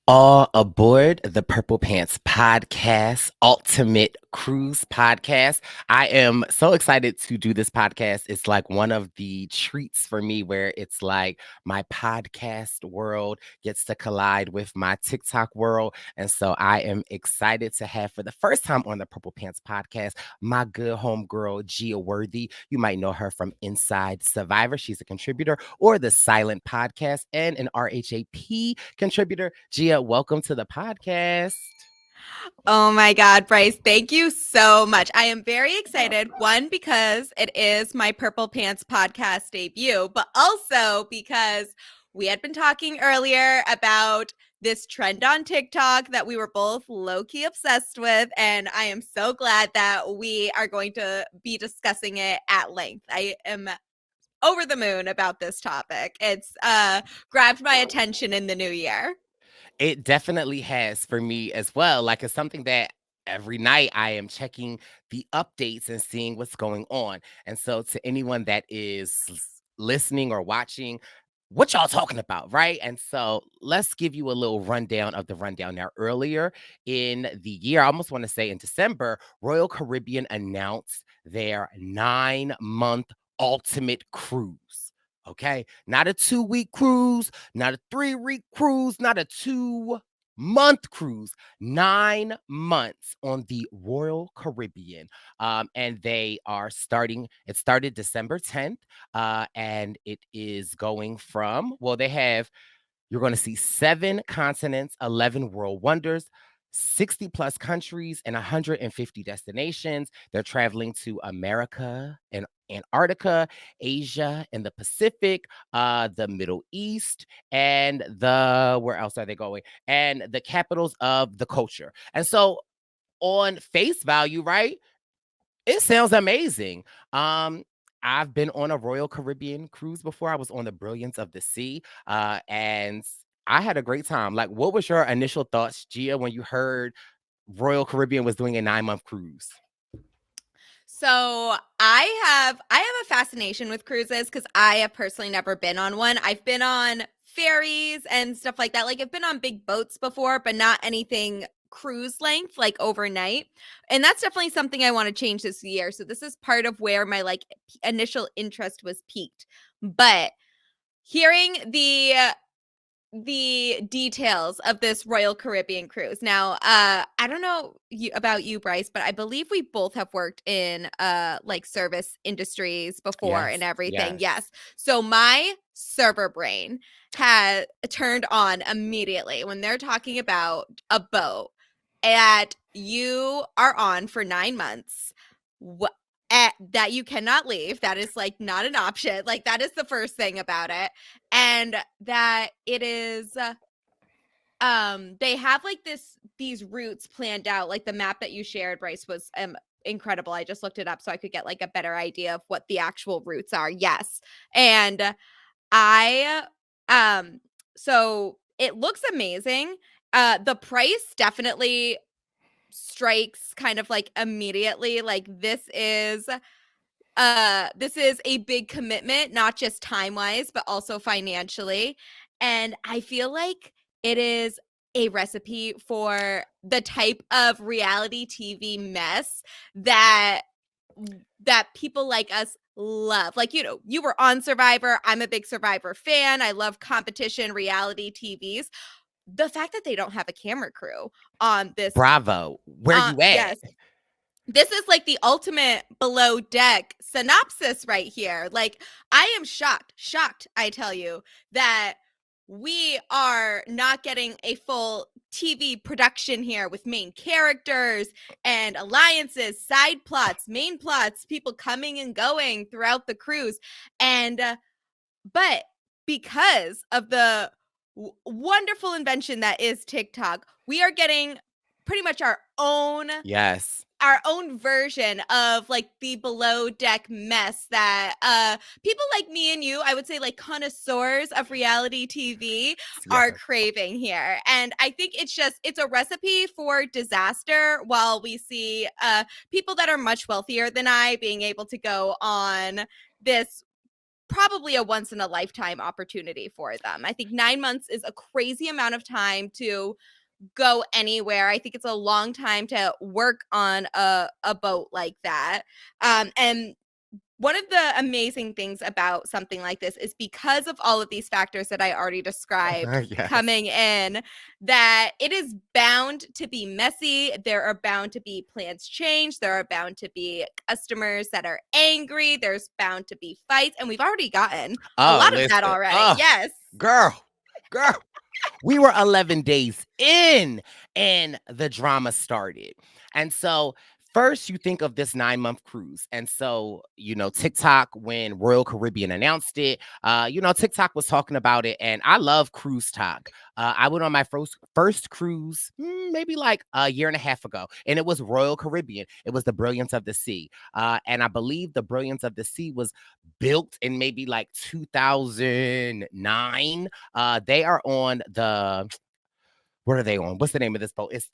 All aboard the Purple Pants Podcast, Ultimate Cruise Podcast. I am so excited to do this podcast. It's like one of the treats for me where it's like my podcast world gets to collide with my TikTok world. And so I am excited to have for the first time on the Purple Pants Podcast, my good homegirl, Gia Worthy. You might know her from Inside Survivor. She's a contributor, or the Silent Podcast, and an RHAP contributor. Gia, welcome to the podcast. Oh my God, Bryce, thank you so much. I am very excited. One, because it is my Purple Pants podcast debut, but also because we had been talking earlier about this trend on TikTok that we were both low-key obsessed with. And I am so glad that we are going to be discussing it at length. I am over the moon about this topic. It's grabbed my attention in the new year. It definitely has for me as well. Like, it's something that every night I am checking the updates and seeing what's going on. And so, to anyone that is listening or watching, what y'all talking about, right? And so let's give you a little rundown of the rundown. Now, earlier in the year, I almost want to say in December, Royal Caribbean announced their 9-month ultimate cruise. Okay, not a 2-week cruise, not a 3-week cruise, not a 2-month cruise, 9 months on the Royal Caribbean. And they are starting, it started December 10th, and it is going from, well, you're going to see 7 continents, 11 world wonders, 60 plus countries, and 150 destinations. They're traveling to America and Antarctica, Asia, and the Pacific, the Middle East, and where else are they going? And the capitals of the culture. And so, on face value, right? It sounds amazing. Um, I've been on a Royal Caribbean cruise before. I was on the Brilliance of the Sea, and I had a great time. Like, what was your initial thoughts, Gia, when you heard Royal Caribbean was doing a 9-month cruise? So I have a fascination with cruises because I have personally never been on one. I've been on ferries and stuff like that. Like I've been on big boats before, but not anything cruise length, like overnight. And that's definitely something I want to change this year. So this is part of where my initial interest was piqued. But hearing the details of this Royal Caribbean cruise. Now, I don't know about you, Bryce, but I believe we both have worked in like service industries before and Yes, everything. yes. Yes. So my server brain had turned on immediately when they're talking about a boat that you are on for 9 months. That you cannot leave. That is like not an option. Like that is the first thing about it. And that it is they have like these routes planned out. Like the map that you shared, Bryce, was incredible. I just looked it up so I could get like a better idea of what the actual routes are. Yes. And I so it looks amazing. The price definitely strikes kind of like immediately. Like this is a big commitment, not just time-wise, but also financially. And I feel like it is a recipe for the type of reality TV mess that people like us love. Like, you were on Survivor. I'm a big Survivor fan. I love competition reality TVs. The fact that they don't have a camera crew on this Bravo. Where you at? yes, this is like the ultimate below deck synopsis right here. Like, I am shocked, I tell you, that we are not getting a full TV production here with main characters and alliances, side plots, main plots, people coming and going throughout the cruise. And, but because of the wonderful invention that is TikTok, we are getting pretty much Yes. our own version of like the below deck mess that people like me and you, I would say like connoisseurs of reality TV, Yes. are craving here. And I think it's a recipe for disaster, while we see people that are much wealthier than I being able to go on this probably a once in a lifetime opportunity for them. I think 9 months is a crazy amount of time to go anywhere. I think it's a long time to work on a boat like that. And one of the amazing things about something like this is because of all of these factors that I already described Yes. coming in, that it is bound to be messy. There are bound to be plans change. There are bound to be customers that are angry. There's bound to be fights. And we've already gotten a Oh, lot of that listen. already. Oh, Yes. girl, girl. We were 11 days in and the drama started. And so first you think of this 9-month cruise. And so, TikTok, when Royal Caribbean announced it, TikTok was talking about it, and I love cruise talk. I went on my first cruise maybe like a year and a half ago, and it was Royal Caribbean. It was the Brilliance of the Sea. And I believe the Brilliance of the Sea was built in maybe like 2009. They are on what are they on? What's the name of this boat? It's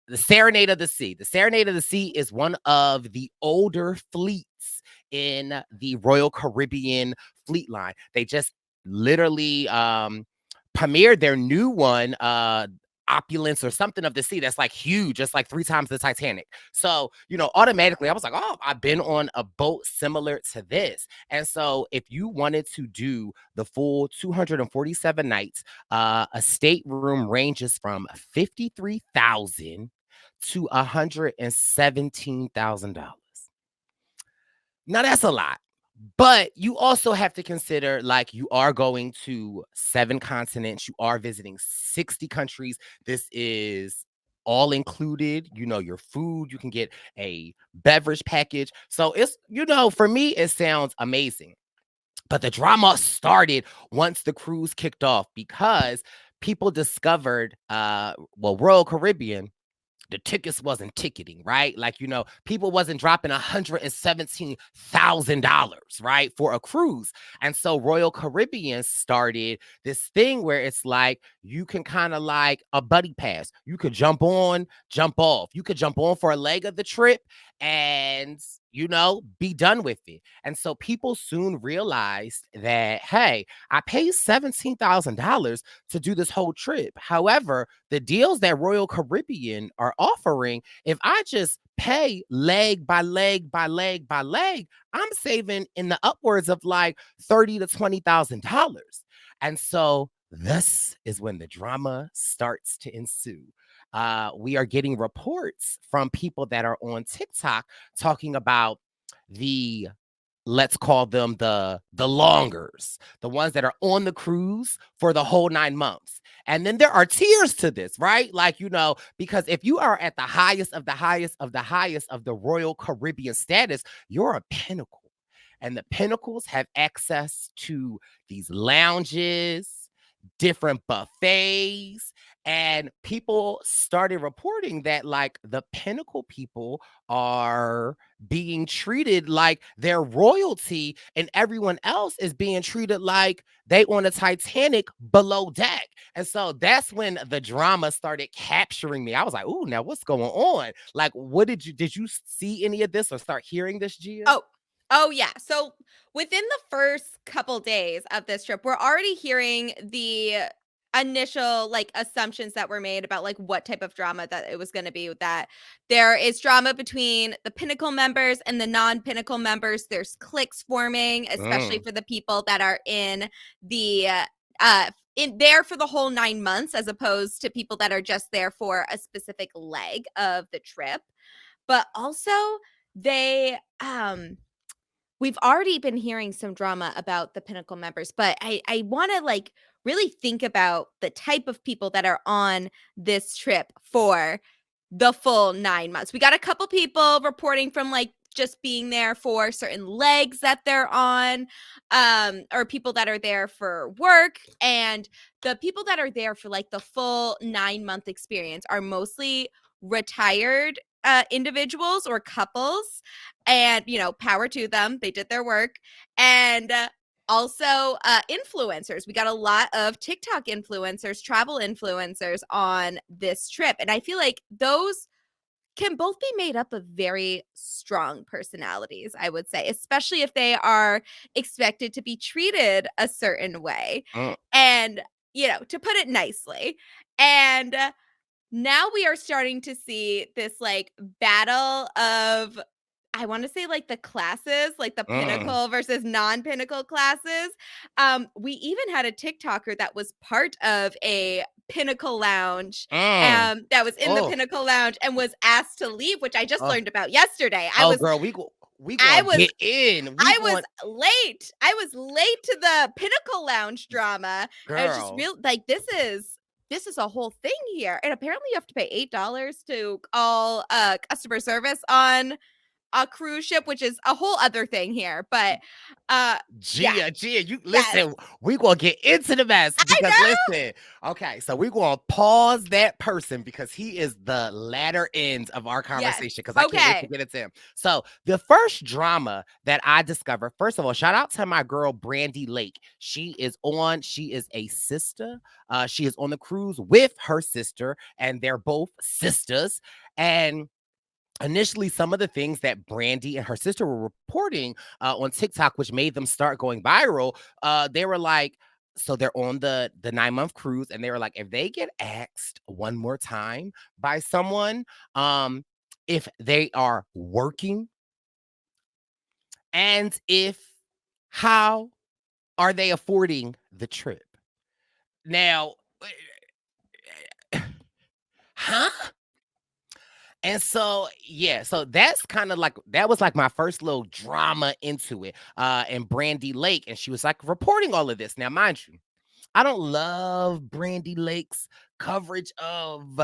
the Serenade of the Sea. The Serenade of the Sea is one of the older fleets in the Royal Caribbean fleet line. They just literally premiered their new one, Opulence or something of the sea, that's like huge, just like 3 times the Titanic. So, automatically I was like, oh, I've been on a boat similar to this. And so if you wanted to do the full 247 nights, a stateroom ranges from 53,000 to $117,000. Now that's a lot. But you also have to consider, like, you are going to 7 continents, you are visiting 60 countries. This is all included, your food, you can get a beverage package. So it's, for me, it sounds amazing. But the drama started once the cruise kicked off because people discovered, Royal Caribbean, the tickets wasn't ticketing, right? Like, people wasn't dropping $117,000, right, for a cruise. And so Royal Caribbean started this thing where it's like you can kind of like a buddy pass. You could jump on, jump off. You could jump on for a leg of the trip and be done with it. And so people soon realized that, hey, I paid $17,000 to do this whole trip. However, the deals that Royal Caribbean are offering, if I just pay leg by leg by leg by leg, I'm saving in the upwards of like $30,000 to $20,000. And so this is when the drama starts to ensue. We are getting reports from people that are on TikTok talking about the, let's call them the longers, the ones that are on the cruise for the whole 9 months. And then there are tiers to this, right? Like, because if you are at the highest of the highest of the highest of the Royal Caribbean status, you're a pinnacle. And the pinnacles have access to these lounges, different buffets, and people started reporting that like the pinnacle people are being treated like they're royalty, and everyone else is being treated like they on a Titanic below deck. And so that's when the drama started capturing me. I was like, "Ooh, now what's going on?" Like, what did you see any of this or start hearing this, Gia? Oh, oh yeah. So within the first couple days of this trip, we're already hearing the initial like assumptions that were made about like what type of drama that it was going to be. That there is drama between the Pinnacle members and the non-Pinnacle members. There's cliques forming, especially Mm, for the people that are in the in there for the whole 9 months, as opposed to people that are just there for a specific leg of the trip. But also they we've already been hearing some drama about the Pinnacle members, but I want to like really think about the type of people that are on this trip for the full 9 months. We got a couple people reporting from like just being there for certain legs that they're on, or people that are there for work. And the people that are there for like the full 9-month experience are mostly retired individuals or couples. And, power to them. They did their work. And also influencers. We got a lot of TikTok influencers, travel influencers on this trip. And I feel like those can both be made up of very strong personalities, I would say, especially if they are expected to be treated a certain way. Mm, And, to put it nicely. And now we are starting to see this like battle of, I want to say, like the classes, like the mm, pinnacle versus non-pinnacle classes. We even had a TikToker that was part of a pinnacle lounge, mm. that was in the Oh, pinnacle lounge and was asked to leave, which I just oh, learned about yesterday. I oh, was girl, we I gonna was get in. We I was going, late. I was late to the Pinnacle Lounge drama. I was just girl. real like this is a whole thing here. And apparently you have to pay $8 to call customer service on a cruise ship, which is a whole other thing here. But yeah, Gia, you yes. listen. We gonna get into the mess I because know. listen. Okay, so we gonna pause that person because he is the latter end of our Yes. conversation. Because I can't wait to Okay. get into him. So the first drama that I discovered. First of all, shout out to my girl Brandy Lake. She is on. She is a sister. She is on the cruise with her sister, and they're both sisters. And initially some of the things that Brandy and her sister were reporting on TikTok, which made them start going viral, they were like, so they're on the 9 month cruise, and they were like, if they get asked one more time by someone, um, if they are working, and if how are they affording the trip? Now, huh? And so, yeah, so that's kind of like that was like my first little drama into it. And Brandy Lake, and she was like reporting all of this. Now, mind you, I don't love Brandy Lake's coverage of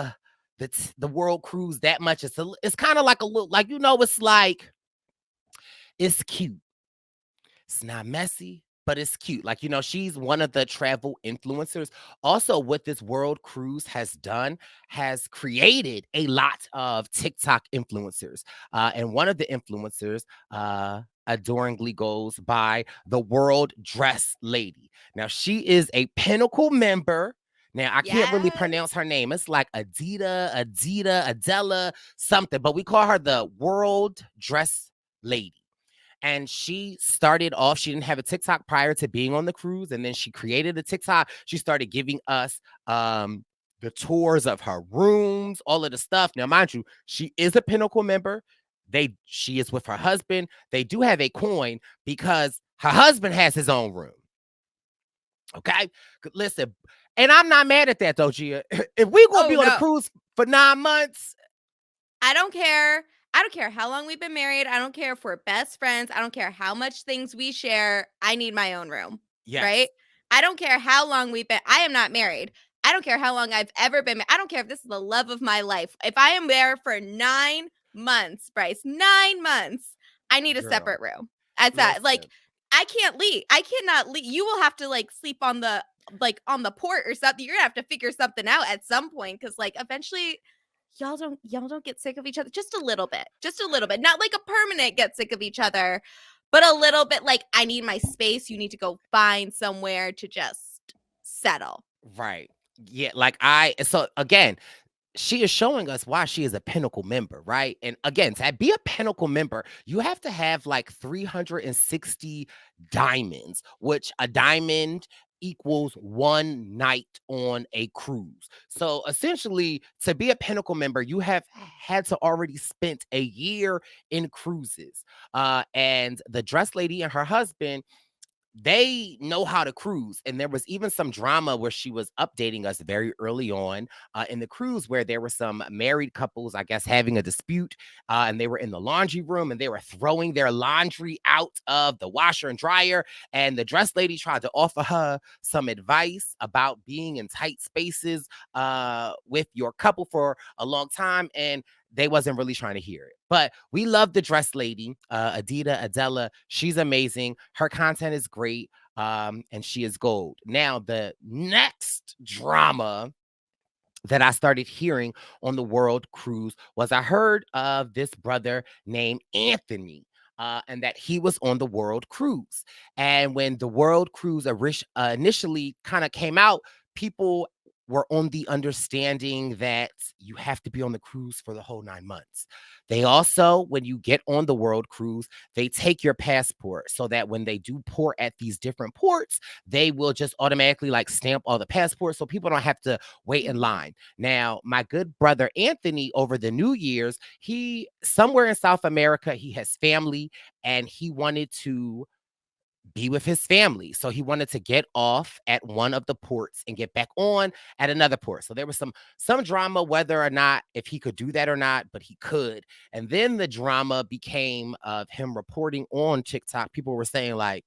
the world cruise that much. It's kind of like a little like it's like it's cute. It's not messy, but it's cute. Like, she's one of the travel influencers. Also, what this world cruise has done has created a lot of TikTok influencers. And one of the influencers, adoringly goes by the World Dress Lady. Now, she is a Pinnacle member. Now, I can't really Yes. pronounce her name. It's like Adela, something, but we call her the World Dress Lady. And she started off, she didn't have a TikTok prior to being on the cruise. And then she created a TikTok. She started giving us the tours of her rooms, all of the stuff. Now, mind you, she is a Pinnacle member. She is with her husband. They do have a coin because her husband has his own room. Okay. Listen, and I'm not mad at that though, Gia. If we gonna Oh be on a no. cruise for 9 months, I don't care. I don't care how long we've been married. I don't care if we're best friends. I don't care how much things we share. I need my own room, right? yes, I don't care how long we've been. I am not married. I don't care how long I've ever been. I don't care if this is the love of my life. If I am there for 9 months, Bryce, 9 months, I need a girl. separate room. That's that. Like, Listen, I can't leave. I cannot leave. You will have to like sleep on the port or something. You're gonna have to figure something out at some point because like eventually y'all don't get sick of each other just a little bit. Just a little bit. Not like a permanent get sick of each other, but a little bit like I need my space. You need to go find somewhere to just settle. right. Yeah, so again, she is showing us why she is a Pinnacle member, right? And again, to be a Pinnacle member, you have to have like 360 diamonds, which a diamond equals one night on a cruise. So essentially, to be a Pinnacle member, you have had to already spent a year in cruises. And the dress lady and her husband, they know how to cruise. And there was even some drama where she was updating us very early on in the cruise where there were some married couples, I guess, having a dispute. And they were in the laundry room and they were throwing their laundry out of the washer and dryer. And the dress lady tried to offer her some advice about being in tight spaces with your couple for a long time. And they wasn't really trying to hear it. But we love the dress lady, Adela. She's amazing. Her content is great. And she is gold. Now, the next drama that I started hearing on the world cruise was I heard of this brother named Anthony. And that he was on the world cruise. And when the world cruise initially kind of came out, people were on the understanding that you have to be on the cruise for the whole 9 months. They also, when you get on the world cruise, they take your passport so that when they do port at these different ports, they will just automatically like stamp all the passports so people don't have to wait in Mhm. line. Now, my good brother Anthony, over the New Year's, he somewhere in South America, he has family and he wanted to be with his family. So he wanted to get off at one of the ports and get back on at another port. So there was some drama whether or not if he could do that or not, but he could. And then the drama became of him reporting on TikTok. People were saying like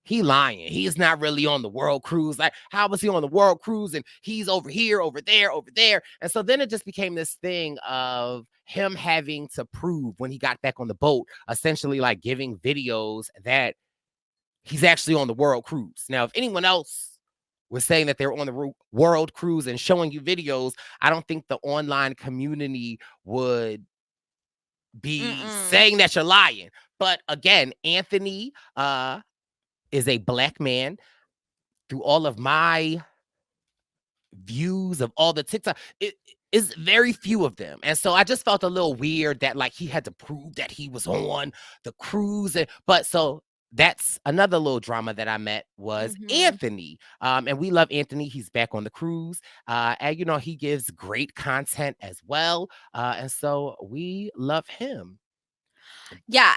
he lying. He's not really on the world cruise. Like, how was he on the world cruise? And he's over here, over there, over there. And so then it just became this thing of him having to prove when he got back on the boat, essentially like giving videos that he's actually on the world cruise. Now, if anyone else was saying that they're on the world cruise and showing you videos, I don't think the online community would be Mm-mm. saying that you're lying. But again, Anthony is a black man. Through all of my views of all the TikTok, it is very few of them. And so I just felt a little weird that like he had to prove that he was on the cruise. But so that's another little drama that I met was Mhm. Anthony. And we love Anthony. He's back on the cruise. And he gives great content as well. And so we love him. Yeah,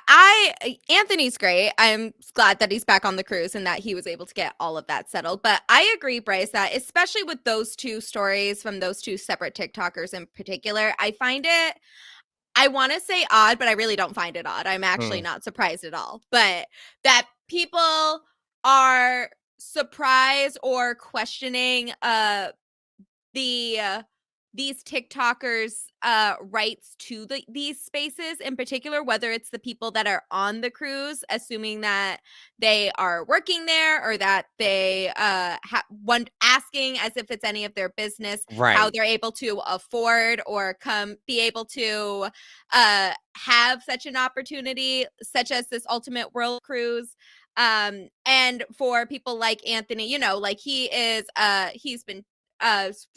Anthony's great. I'm glad that he's back on the cruise and that he was able to get all of that settled. But I agree, Bryce, that especially with those two stories from those two separate TikTokers in particular, I find it, I want to say odd, but I really don't find it odd. I'm actually Mm, not surprised at all. But that people are surprised or questioning the these TikTokers rights to these spaces in particular, whether it's the people that are on the cruise assuming that they are working there or that they one asking as if it's any of their business how right. they're able to afford or come be able to have such an opportunity such as this ultimate world cruise. And for people like Anthony, like he's been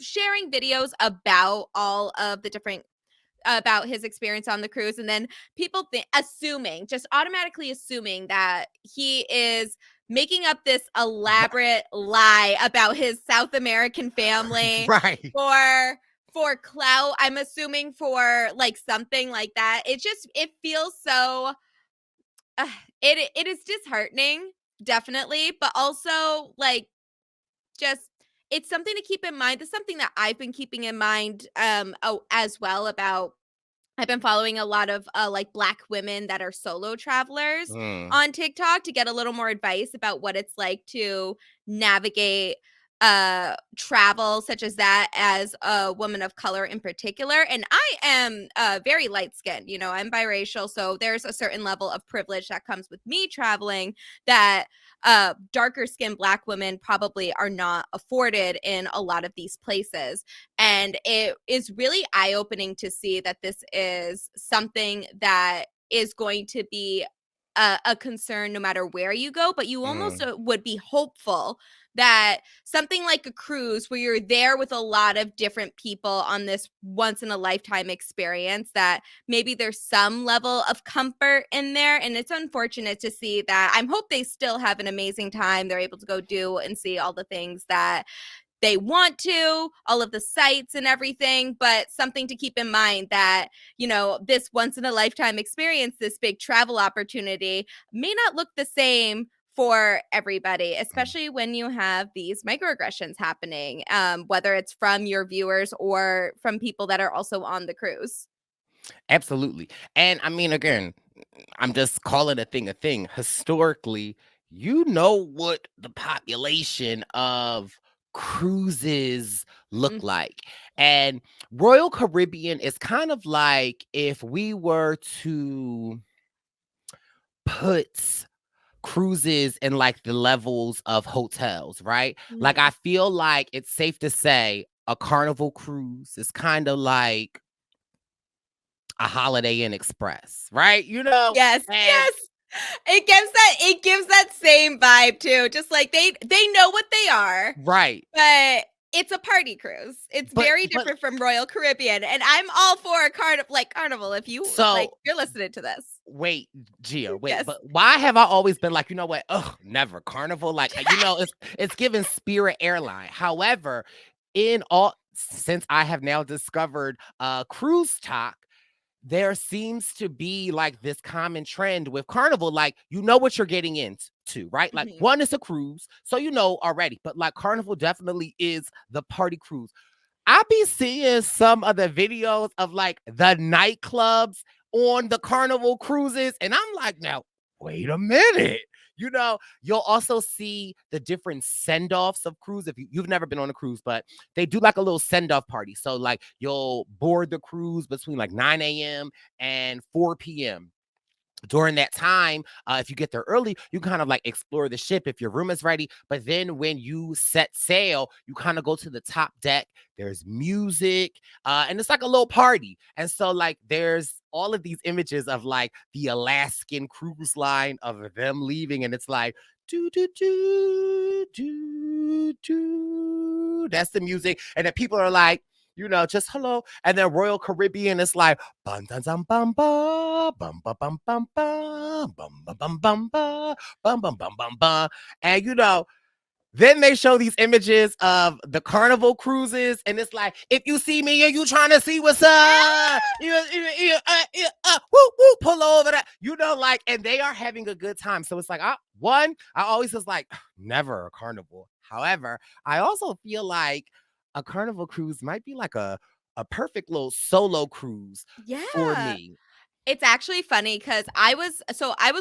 sharing videos about all of the different about his experience on the cruise, and then people assuming, just automatically assuming that he is making up this elaborate lie about his South American family Right. for clout. I'm assuming for like something like that. It feels so uh, it is disheartening, definitely, but also like just it's something to keep in mind. It's something that I've been keeping in mind as well about I've been following a lot of like black women that are solo travelers Mm, on TikTok to get a little more advice about what it's like to navigate travel such as that as a woman of color in particular. And I am very light skinned, I'm biracial, so there's a certain level of privilege that comes with me traveling that darker skinned black women probably are not afforded in a lot of these places. And it is really eye opening to see that this is something that is going to be a concern no matter where you go. But you almost mm. would be hopeful that something like a cruise where you're there with a lot of different people on this once in a lifetime experience, that maybe there's some level of comfort in there. And it's unfortunate to see that. I hope they still have an amazing time. They're able to go do and see all the things that they want to, all of the sites and everything, but something to keep in mind that, this once in a lifetime experience, this big travel opportunity may not look the same for everybody, especially when you have these microaggressions happening, whether it's from your viewers or from people that are also on the cruise. Absolutely. And I mean, again, I'm just calling a thing a thing. Historically, you know what the population of cruises look Mm, like. And Royal Caribbean is kind of like if we were to put cruises in like the levels of hotels, right? Like I mhm. feel like it's safe to say a Carnival cruise is kind of like a Holiday Inn Express, right? Yes, And yes. It gives that same vibe too. Just like they know what they are, right. but it's a party cruise. It's But very but different from Royal Caribbean, and I'm all for a carnival. If you like, so you're listening to this. wait, Gia, wait, Yes. but why have I always been like, you know what? Ugh, never Carnival. Like, it's given Spirit Airline. However, in all since I have now discovered cruise talk, there seems to be like this common trend with Carnival. Like, you know what you're getting into, right? Like, Mhm. one is a cruise, so you know already, but like Carnival definitely is the party cruise. I be seeing some of the videos of like the nightclubs on the Carnival cruises, and I'm like, now, wait a minute. You'll also see the different send-offs of cruise. If you've never been on a cruise, but they do like a little send-off party. So like you'll board the cruise between like 9 a.m. and 4 p.m. During that time, if you get there early, you kind of like explore the ship if your room is ready. But then when you set sail, you kind of go to the top deck. There's music, and it's like a little party. And so, like, there's all of these images of like the Alaskan cruise line of them leaving, and it's like, do, do, do, do, do. That's the music. And then people are like, just hello. And then Royal Caribbean is like, bum dum dum bum ba bum ba bum bum ba bum ba bum bum ba bum bum bum bum ba. And then they show these images of the Carnival cruises, and it's like, if you see me and you trying to see what's up, woo, woo, pull over that, like, and they are having a good time. So it's like, I always was like, never a Carnival. However, I also feel like a Carnival cruise might be like a perfect little solo cruise for Yeah. me. It's actually funny because I was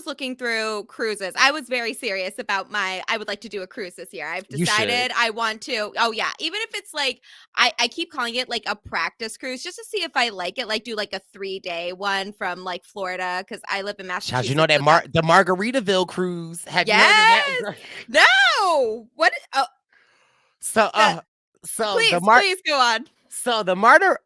looking through cruises. I was very serious about I would like to do a cruise this year. I've You should. decided I want to. Oh yeah, even if it's like I keep calling it like a practice cruise just to see if I like it. Like do like a 3-day one from like Florida because I live in Child, you know Massachusetts. that So that's the Margaritaville cruise. Have you heard of that? yes. No. What? Oh, So, the so the please, please go on.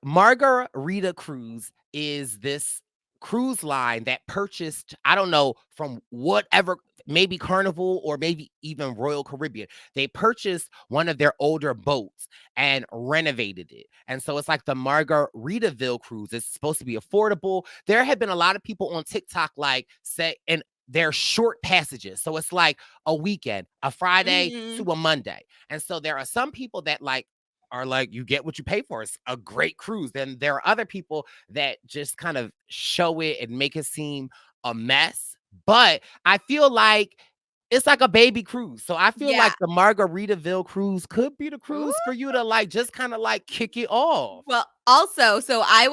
Margarita cruise is this cruise line that purchased, I don't know, from whatever, maybe Carnival or maybe even Royal Caribbean. They purchased one of their older boats and renovated it. And so it's like the Margaritaville cruise. It's supposed to be affordable. There have been a lot of people on TikTok like say, and they're short passages. So it's like a weekend, a Friday to Mhm. a Monday. And so there are some people that like are like, you get what you pay for. It's a great cruise. Then there are other people that just kind of show it and make it seem a mess. But I feel like it's like a baby cruise. So I feel Yeah. like the Margaritaville cruise could be the Ooh. cruise for you to like just kind of like kick it off. Well, also, so I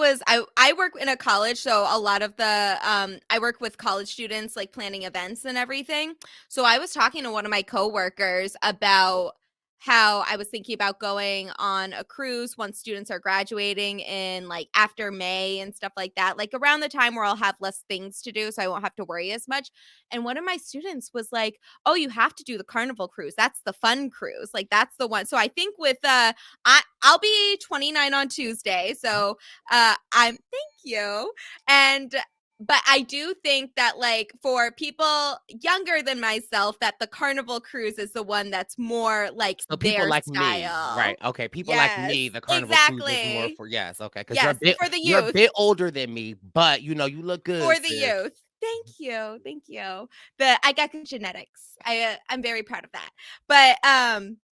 work in a college, so a lot of the I work with college students like planning events and everything. So I was talking to one of my coworkers about how I was thinking about going on a cruise once students are graduating in like after May and stuff like that, like around the time where I'll have less things to do so I won't have to worry as much. And one of my students was like, "Oh, you have to do the Carnival cruise. That's the fun cruise. Like that's the one." So I think with I'll be 29 on Tuesday, so I'm thank you. And but I do think that like for people younger than myself that the Carnival cruise is the one that's more like So people their like me, right? style. Okay, people like Yes, me, the Carnival cruise is more exactly. for, yes, okay, because Yes, for the you're a youth. bit older than me, but you look good, For the sis. youth. Thank you, thank you. I got good genetics. I'm very proud of that. But,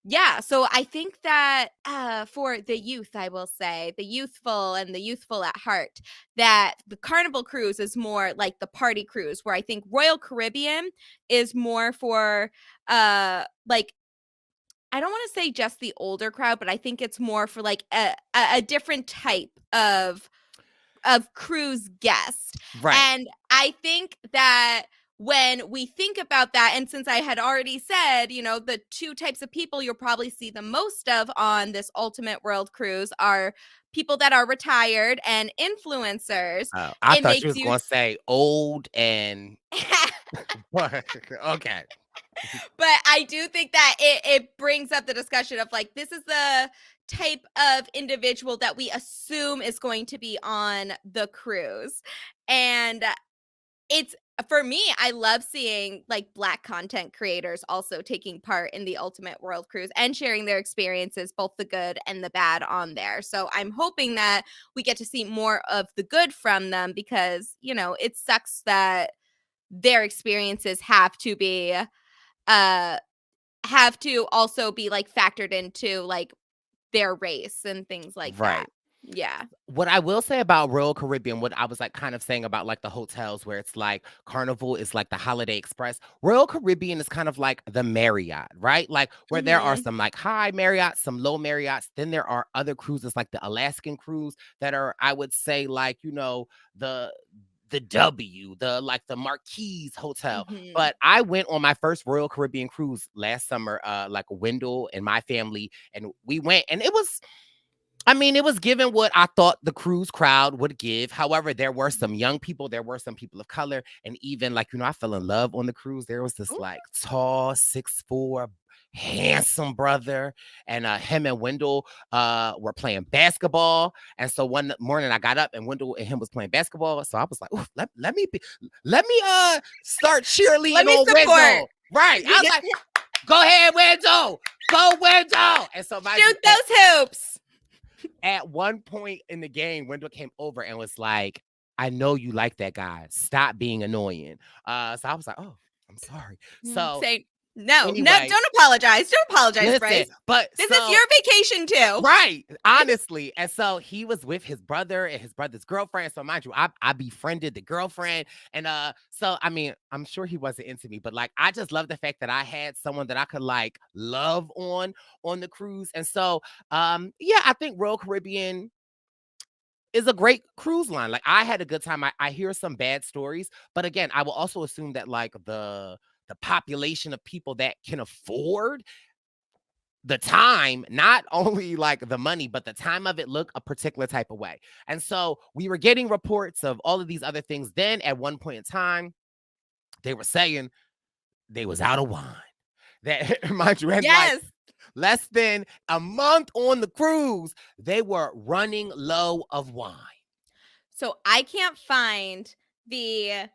yeah, so I think that, for the youth, I will say, the youthful and the youthful at heart, that the Carnival cruise is more like the party cruise, where I think Royal Caribbean is more for, like I don't wanna say just the older crowd, but I think it's more for, like, a different type of cruise guest. Right. And I think that when we think about that, and since I had already said, the two types of people you'll probably see the most of on this Ultimate World Cruise are people that are retired and influencers. Oh, I It thought you makes was you gonna say old and okay. but I do think that it brings up the discussion of like this is the type of individual that we assume is going to be on the cruise. And It's for me, I love seeing, like, Black content creators also taking part in the Ultimate World Cruise and sharing their experiences, both the good and the bad on there. So I'm hoping that we get to see more of the good from them because, it sucks that their experiences uh have to also be, like, factored into, like, their race and things like that. Right. Yeah. What I will say about Royal Caribbean, what I was like kind of saying about like the hotels where it's like Carnival is like the Holiday Express. Royal Caribbean is kind of like the Marriott, right? Like where there are Mhm. some like high Marriotts, some low Marriotts. Then there are other cruises like the Alaskan cruise that are, I would say, like, the W, the Marquise Hotel. Mhm. But I went on my first Royal Caribbean cruise last summer, like Wendell and my family, and we went, and it was given what I thought the cruise crowd would give. However, there were some young people, there were some people of color, and even like, I fell in love on the cruise. There was this Ooh. like tall, 6'4", handsome brother, and him and Wendell were playing basketball. And so one morning I got up and Wendell and him was playing basketball. So I was like, "Ooh, let me start Let cheerleading me on support. Wendell." Right. I was like, "Go ahead, Wendell. Go Wendell." And so mind you, Shoot those hoops. at one point in the game, Wendell came over and was like, "I know you like that guy. Stop being annoying." So I was like, "Oh, I'm sorry." So Say no, no, anyway, don't apologize. Don't apologize, listen, Bryce. but This is so your vacation too. right, honestly. And so he was with his brother and his brother's girlfriend. So mind you, I befriended the girlfriend. And so I mean, I'm sure he wasn't into me, but like I just love the fact that I had someone that I could like love on the cruise. And so yeah, I think Royal Caribbean is a great cruise line. Like I had a good time. I hear some bad stories, but again, I will also assume that like the population of people that can afford the time, not only like the money, but the time of it look a particular type of way. And so we were getting reports of all of these other things. Then at one point in time, they were saying they was out of wine. That mind you, had like Yes. less than a month on the cruise, they were running low of wine. So I can't find the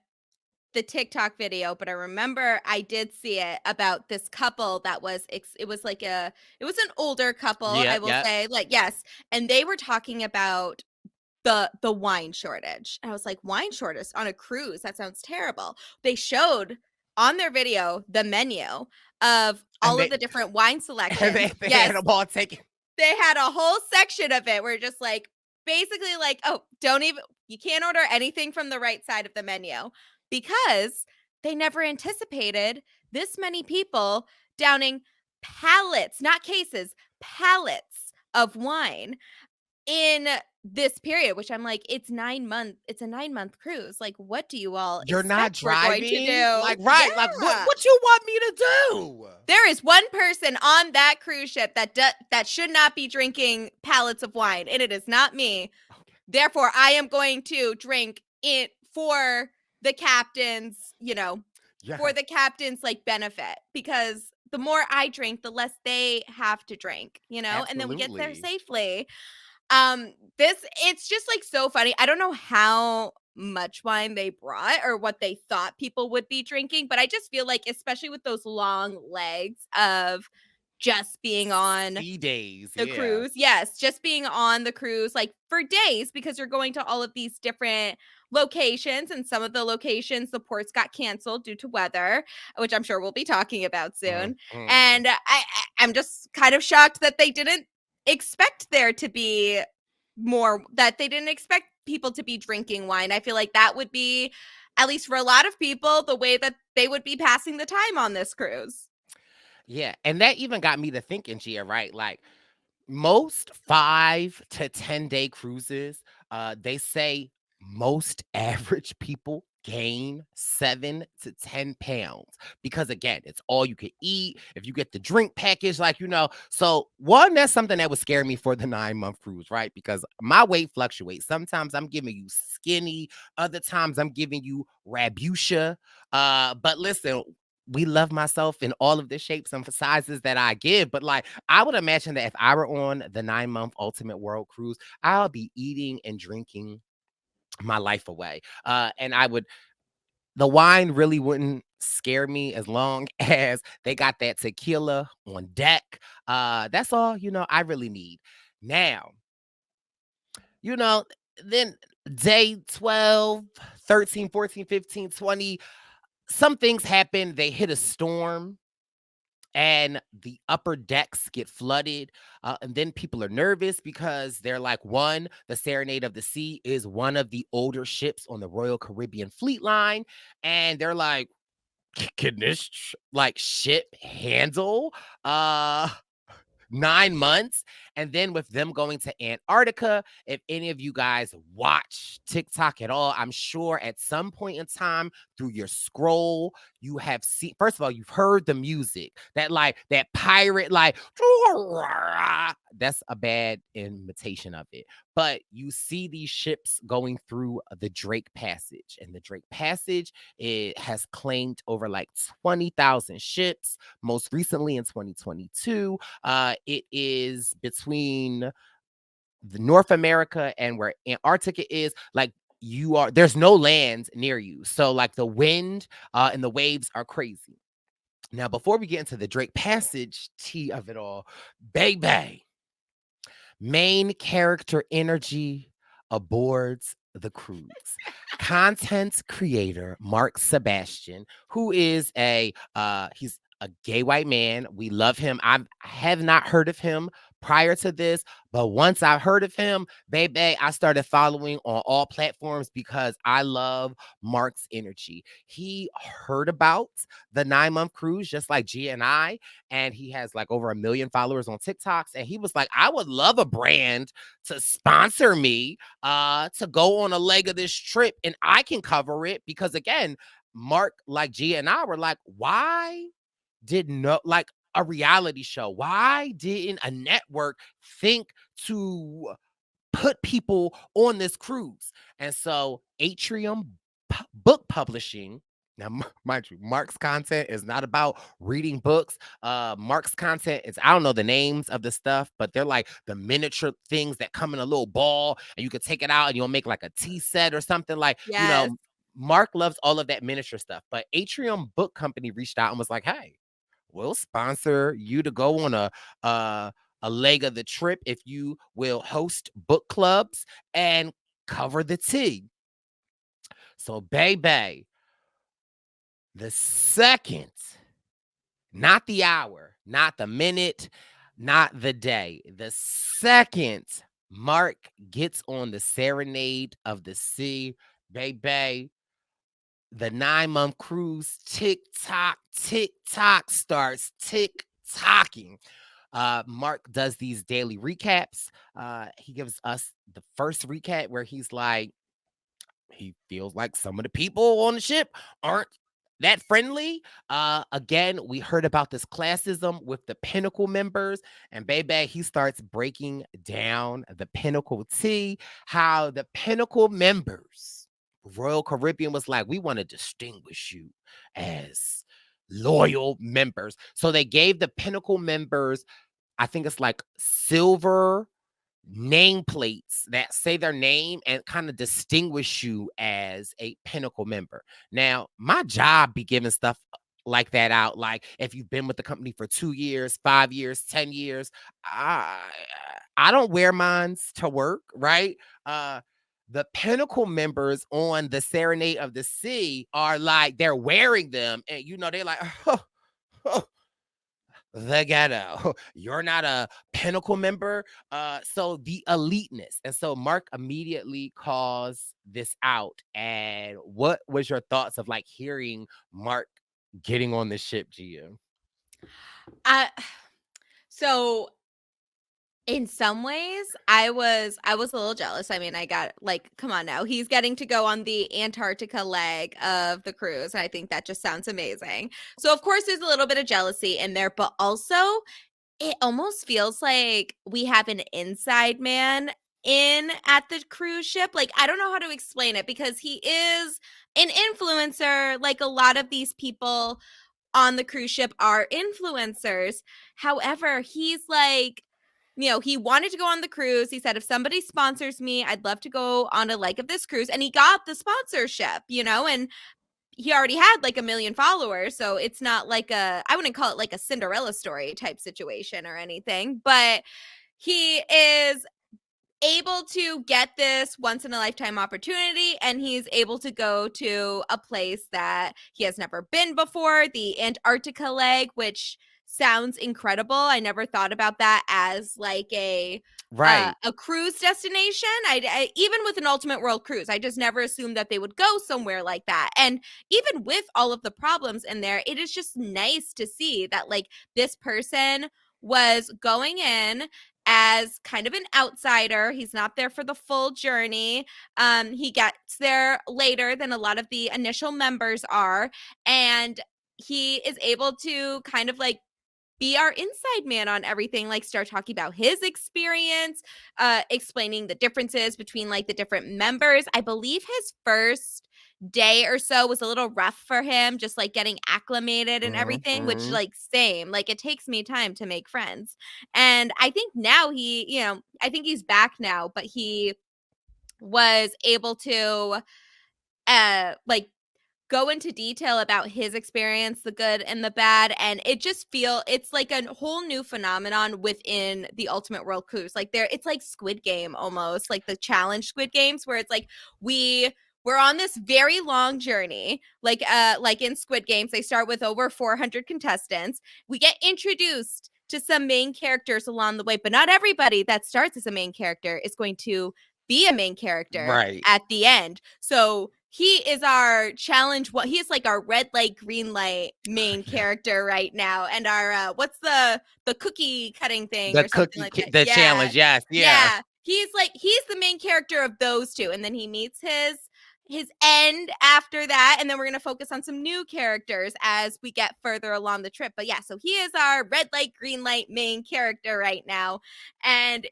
TikTok video, but I remember I did see it about this couple that was it was an older couple, I Yep, will yep. say, like, yes, and they were talking about the wine shortage. And I was like, wine shortage on a cruise? That sounds terrible. They showed on their video the menu of And all of they the different wine and selections. they Yes, had them all taken. they had a whole section of it where just like basically like, oh, don't even you can't order anything from the right side of the menu because they never anticipated this many people downing pallets, not cases, pallets of wine in this period, which I'm like, it's a 9-month cruise. Like, what do you all You're not expect we're going to driving? do? Like, right, like, Yeah. what you want me to do? There is one person on that cruise ship that should not be drinking pallets of wine, and it is not me. Okay. Therefore, I am going to drink it for the captain's, for Yeah, the captain's like benefit because the more I drink, the less they have to drink, and then we get there absolutely. safely. It's just like so funny. I don't know how much wine they brought or what they thought people would be drinking, but I just feel like especially with those long legs of just being on Sea days, the yeah. cruise. Yes, just being on the cruise like for days because you're going to all of these different locations and some of the locations the ports got canceled due to weather, which I'm sure we'll be talking about soon. Mhm. And I'm just kind of shocked that they didn't expect there to be more that they didn't expect people to be drinking wine. I feel like that would be at least for a lot of people the way that they would be passing the time on this cruise. Yeah, and that even got me to thinking, Gia, right? Like, most 5 to 10 day cruises, they say most average people gain 7 to 10 pounds because again, it's all you can eat. If you get the drink package, like so one, that's something that would scare me for the 9 month cruise, right? Because my weight fluctuates. Sometimes I'm giving you skinny, other times I'm giving you rabutia. But listen, we love myself in all of the shapes and sizes that I give. But like, I would imagine that if I were on the 9 month Ultimate World Cruise, I'll be eating and drinking my life away. And I would the wine really wouldn't scare me as long as they got that tequila on deck. That's all, I really need. Now, you know, then day 12, 13, 14, 15, 20, some things happen. They hit a storm and the upper decks get flooded. And then people are nervous because they're like, one, the Serenade of the Sea is one of the older ships on the Royal Caribbean Fleet Line. And they're like, can this like ship handle uh 9 months? And then with them going to Antarctica, if any of you guys watch TikTok at all, I'm sure at some point in time through your scroll, you have seen, first of all, you've heard the music, that pirate, that's a bad imitation of it. But you see these ships going through the Drake Passage, and the Drake Passage, it has claimed over like 20,000 ships. Most recently in 2022, it is between the North America and where Antarctica is. Like, there's no land near you. So like the wind and the waves are crazy. Now, before we get into the Drake Passage tea of it all, baby, main character energy aboards the cruise. Content creator Mark Sebastian, who is he's a gay white man. We love him. I have not heard of him prior to this, but once I heard of him, baby, I started following on all platforms because I love Mark's energy. He heard about the 9-month cruise just like Gia and I, and he has like over 1 million followers on TikToks. And he was like, I would love a brand to sponsor me to go on a leg of this trip, and I can cover it. Because again, Mark, like Gia and I were like, why did no like a reality show? Why didn't a network think to put people on this cruise? And so Atrium Book Publishing. Now, mind you, Mark's content is not about reading books. Mark's content is, I don't know the names of the stuff, but they're like the miniature things that come in a little ball, and you can take it out and you'll make like a tea set or something. Like, Yes. Mark loves all of that miniature stuff. But Atrium Book Company reached out and was like, hey, we'll sponsor you to go on a leg of the trip if you will host book clubs and cover the tea. So, baby, the second, not the hour, not the minute, not the day, the second Mark gets on the Serenade of the Sea, baby, the 9-month cruise tick tock starts tick tocking. Mark does these daily recaps. He gives us the first recap where he's like, he feels like some of the people on the ship aren't that friendly. Again, we heard about this classism with the Pinnacle members, and baby, he starts breaking down the Pinnacle tea, how the Pinnacle members, Royal Caribbean was like, we want to distinguish you as loyal members. So they gave the Pinnacle members, I think it's like silver nameplates that say their name and kind of distinguish you as a Pinnacle member. Now, my job be giving stuff like that out. Like if you've been with the company for 2 years, 5 years, 10 years, I I don't wear mines to work, right? The Pinnacle members on the Serenade of the Sea are like, they're wearing them, and they're like, oh, the ghetto. You're not a Pinnacle member. So the eliteness. And so Mark immediately calls this out. And what was your thoughts of like hearing Mark getting on the ship, Gia? I so in some ways, I was a little jealous. I mean, I got like, come on now. He's getting to go on the Antarctica leg of the cruise. And I think that just sounds amazing. So of course there's a little bit of jealousy in there, but also it almost feels like we have an inside man in at the cruise ship. Like, I don't know how to explain it because he is an influencer. Like a lot of these people on the cruise ship are influencers. However, he's like, he wanted to go on the cruise. He said, if somebody sponsors me, I'd love to go on a leg of this cruise. And he got the sponsorship, and he already had like 1 million followers, so it's not like I wouldn't call it like a Cinderella story type situation or anything, but he is able to get this once in a lifetime opportunity, and he's able to go to a place that he has never been before, the Antarctica leg, which sounds incredible. I never thought about that as like Right. a cruise destination. I even with an Ultimate World Cruise, I just never assumed that they would go somewhere like that. And even with all of the problems in there, it is just nice to see that like this person was going in as kind of an outsider. He's not there for the full journey. He gets there later than a lot of the initial members are, and he is able to kind of like be our inside man on everything, like start talking about his experience, explaining the differences between like the different members. I believe his first day or so was a little rough for him, just like getting acclimated and everything, which Mhm. like same, like it takes me time to make friends. And I think now I think he's back now, but he was able to like go into detail about his experience, the good and the bad, and it's like a whole new phenomenon within the Ultimate World Cruise. Like it's like Squid Game almost, like the challenge Squid Games, where it's like we're on this very long journey. Like in Squid Games, they start with over 400 contestants. We get introduced to some main characters along the way, but not everybody that starts as a main character is going to be a main character Right. at the end. So he is our challenge. What he is like our red light, green light main Yeah. character right now, and our what's the cookie cutting thing The or something like that. the Yeah, challenge, yes, yeah. yeah. He's the main character of those two, and then he meets his end after that, and then we're gonna focus on some new characters as we get further along the trip. But yeah, so he is our red light, green light main character right now, and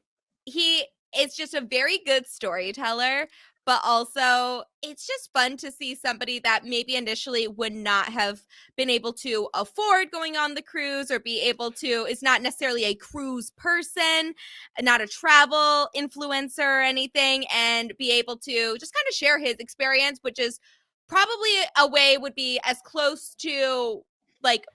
he is just a very good storyteller, but also it's just fun to see somebody that maybe initially would not have been able to afford going on the cruise or be able to is not necessarily a cruise person, not a travel influencer or anything, and be able to just kind of share his experience, which is probably a way would be as like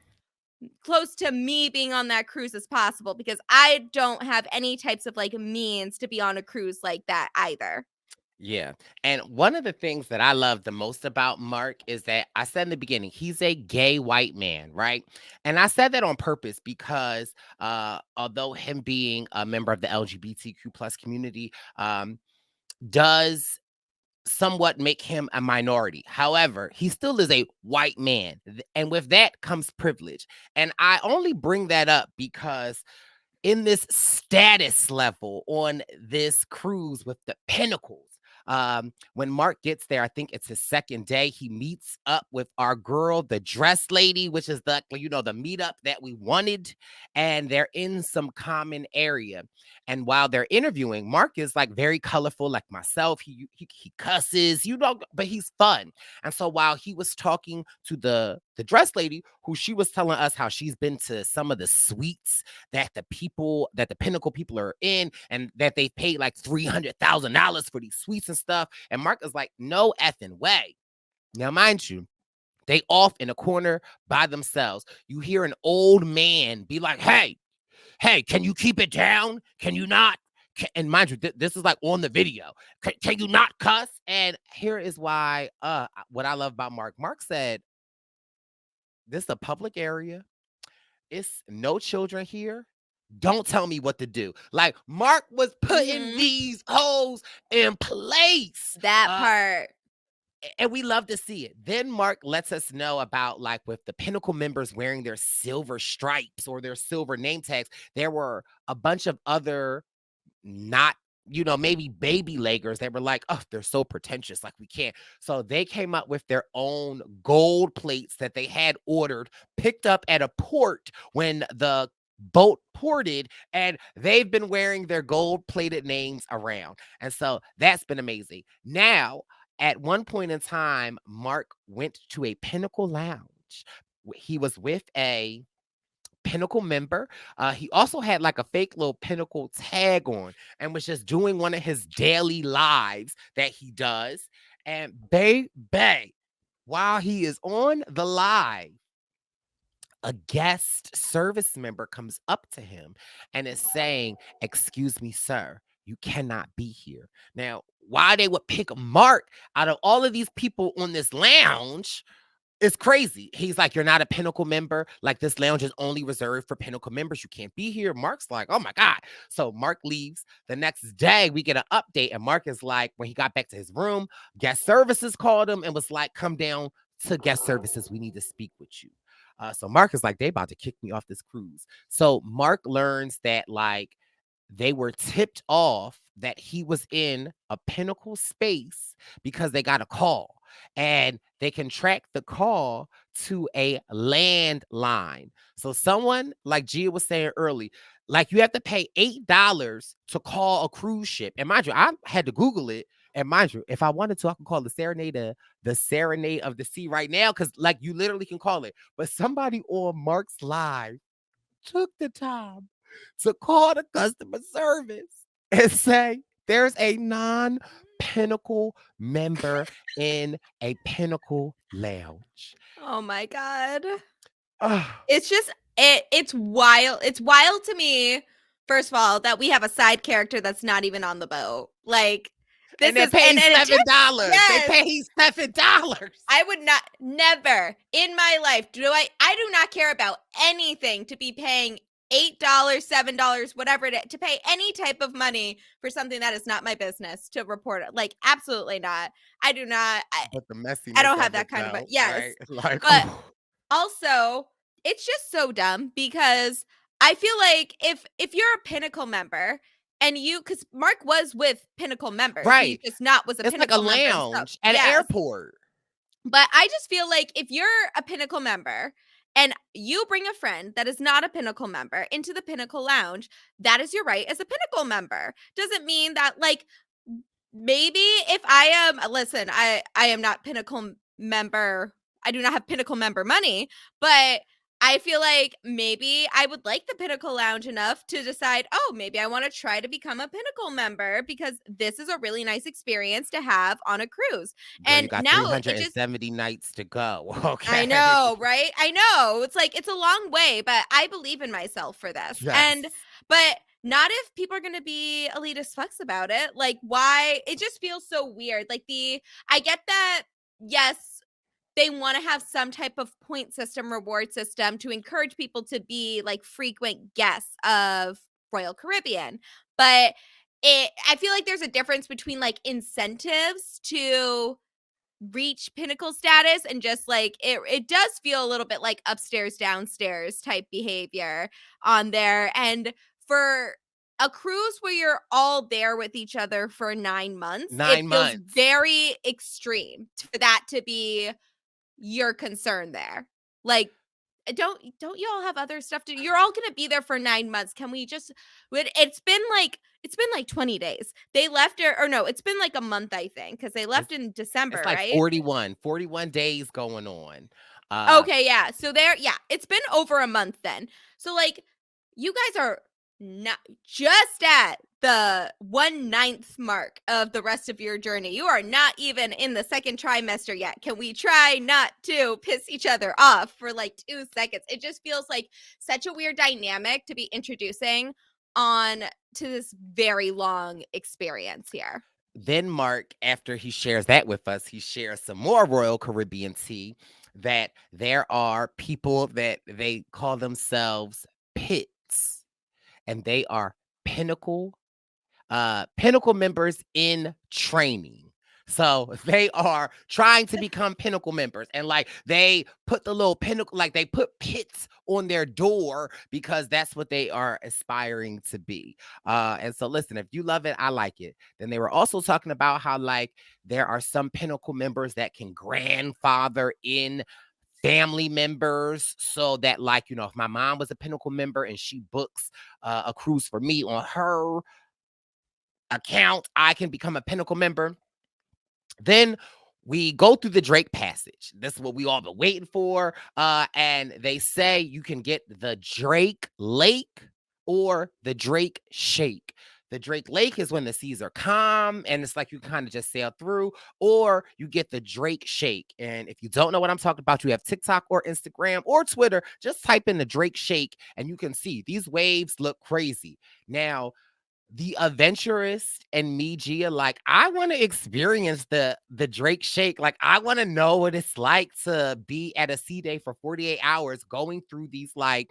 close to me being on that cruise as possible, because I don't have any types of like means to be on a cruise like that either. Yeah. And one of the things that I love the most about Mark is that I said in the beginning, he's a gay white man, right? And I said that on purpose because although him being a member of the LGBTQ plus community does somewhat make him a minority. However, he still is a white man. And with that comes privilege. And I only bring that up because in this status level on this cruise with the Pinnacles. When Mark gets there, I think it's his second day. He meets up with our girl, the dress lady, which is the the meetup that we wanted, and they're in some common area. And while they're interviewing, Mark is like very colorful, like myself. He cusses, but he's fun. And so while he was talking to the dress lady, who she was telling us how she's been to some of the suites that the Pinnacle people are in, and that they paid like $300,000 for these suites and stuff. And Mark is like, no effing way. Now, mind you, they off in a corner by themselves. You hear an old man be like, hey, can you keep it down? Can you not? And mind you, this is like on the video. Can you not cuss? And here is why, what I love about Mark. Mark said, this is a public area. It's no children here. Don't tell me what to do. Like Mark was putting Mhm. these hoes in place. That part. And we love to see it. Then Mark lets us know about like with the Pinnacle members wearing their silver stripes or their silver name tags, there were a bunch of other not maybe baby leggers that were like, oh, they're so pretentious, like we can't. So they came up with their own gold plates that they had ordered, picked up at a port when the boat ported, and they've been wearing their gold plated names around. And so that's been amazing. Now, at one point in time, Mark went to a Pinnacle lounge. He was with a Pinnacle member. He also had like a fake little Pinnacle tag on and was just doing one of his daily lives that he does. And baby, while he is on the live, a guest service member comes up to him and is saying, "Excuse me, sir, you cannot be here." Now, why they would pick Mark out of all of these people on this lounge, it's crazy. He's like, "You're not a Pinnacle member. Like, this lounge is only reserved for Pinnacle members. You can't be here." Mark's like, "Oh my God." So Mark leaves. The next day, we get an update, and Mark is like, when he got back to his room, guest services called him and was like, "Come down to guest services. We need to speak with you." So Mark is like, "They about to kick me off this cruise." So Mark learns that, like, they were tipped off that he was in a Pinnacle space because they got a call, and they can track the call to a landline. So someone, like Gia was saying early, like, you have to pay $8 to call a cruise ship. And mind you, I had to Google it. And mind you, if I wanted to, I can call the Serenade of the Sea right now, because like you literally can call it. But somebody on Mark's Live took the time to call the customer service and say, "There's a non-Pinnacle member in a Pinnacle lounge." Oh my God. Ah, It's just it's wild. It's wild to me, first of all, that we have a side character that's not even on the boat. Like, and this they're is paying and it just $7. They yes. pay $7. I would not never in my life I do not care about anything to be paying $8, $7, whatever it is, to pay any type of money for something that is not my business to report it. Like, absolutely not. I do not. But the I messiness don't have of it that kind of, though, yes. right? Like, But also, it's just so dumb because I feel like if you're a Pinnacle member and because Mark was with Pinnacle members, he right. just not was a It's like a Pinnacle member himself. lounge at an Yes. airport. But I just feel like if you're a Pinnacle member and you bring a friend that is not a Pinnacle member into the Pinnacle Lounge, that is your right as a Pinnacle member. Doesn't mean that, like, maybe if I am, listen, I am not Pinnacle member. I do not have Pinnacle member money, but I feel like maybe I would like the Pinnacle Lounge enough to decide, oh, maybe I want to try to become a Pinnacle member because this is a really nice experience to have on a cruise. Girl, you And got now it just 370 nights to go. I Okay. know, right? I know. It's like it's a long way, but I believe in myself for this. Yes. But not if people are going to be elitist fucks about it. Like, why? It just feels so weird. Like, I get that, yes, they want to have some type of point system, reward system to encourage people to be like frequent guests of Royal Caribbean. But I feel like there's a difference between like incentives to reach Pinnacle status and just like it does feel a little bit like upstairs downstairs type behavior on there. And for a cruise where you're all there with each other for 9 months, it 9 feels months. very extreme for that to be your concern there. Like, don't you all have other stuff to, you're all gonna be there for 9 months. Can we just, it's been like 20 days. They left, or no, it's been like a month, I think, because they left It's in it's December, like right? 41 days going on. Okay, yeah. So it's been over a month then. So like, you guys are not just at the 1/9 mark of the rest of your journey. You are not even in the second trimester yet. Can we try not to piss each other off for like 2 seconds? It just feels like such a weird dynamic to be introducing on to this very long experience here. Then Mark, after he shares that with us, he shares some more Royal Caribbean tea, that there are people that they call themselves pits, and they are Pinnacle Pinnacle members in training. So they are trying to become Pinnacle members, and like they put the little Pinnacle, like they put pits on their door because that's what they are aspiring to be. And so listen, if you love it, I like it. Then they were also talking about how, like, there are some Pinnacle members that can grandfather in family members, so that, like, if my mom was a Pinnacle member and she books a cruise for me on her account, I can become a Pinnacle member. Then we go through the Drake passage. This is what we all been waiting for. And they say you can get the Drake Lake or the Drake Shake. The Drake Lake is when the seas are calm and it's like you kind of just sail through, or you get the Drake Shake. And if you don't know what I'm talking about, you have TikTok or Instagram or Twitter, just type in the Drake Shake and you can see these waves look crazy. Now, the adventurous and me, Gia, like I want to experience the Drake Shake. Like I want to know what it's like to be at a sea day for 48 hours going through these like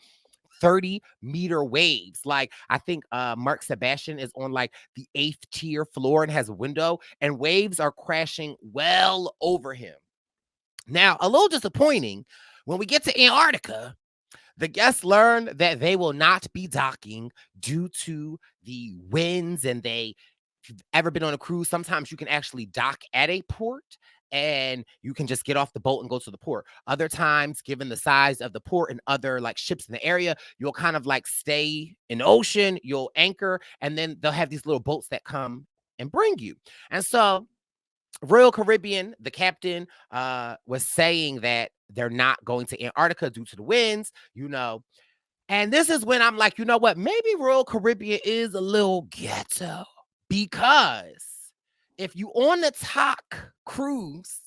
30-meter waves. Like I think Mark Sebastian is on like the 8th tier floor and has a window, and waves are crashing well over him. Now, a little disappointing when we get to Antarctica. The guests learn that they will not be docking due to the winds, and if you've ever been on a cruise, sometimes you can actually dock at a port and you can just get off the boat and go to the port. Other times, given the size of the port and other like ships in the area, you'll kind of like stay in the ocean, you'll anchor, and then they'll have these little boats that come and bring you. And so Royal Caribbean, the captain was saying that they're not going to Antarctica due to the winds. And this is when I'm like, you know what? Maybe Royal Caribbean is a little ghetto, because if you on the TOC cruise,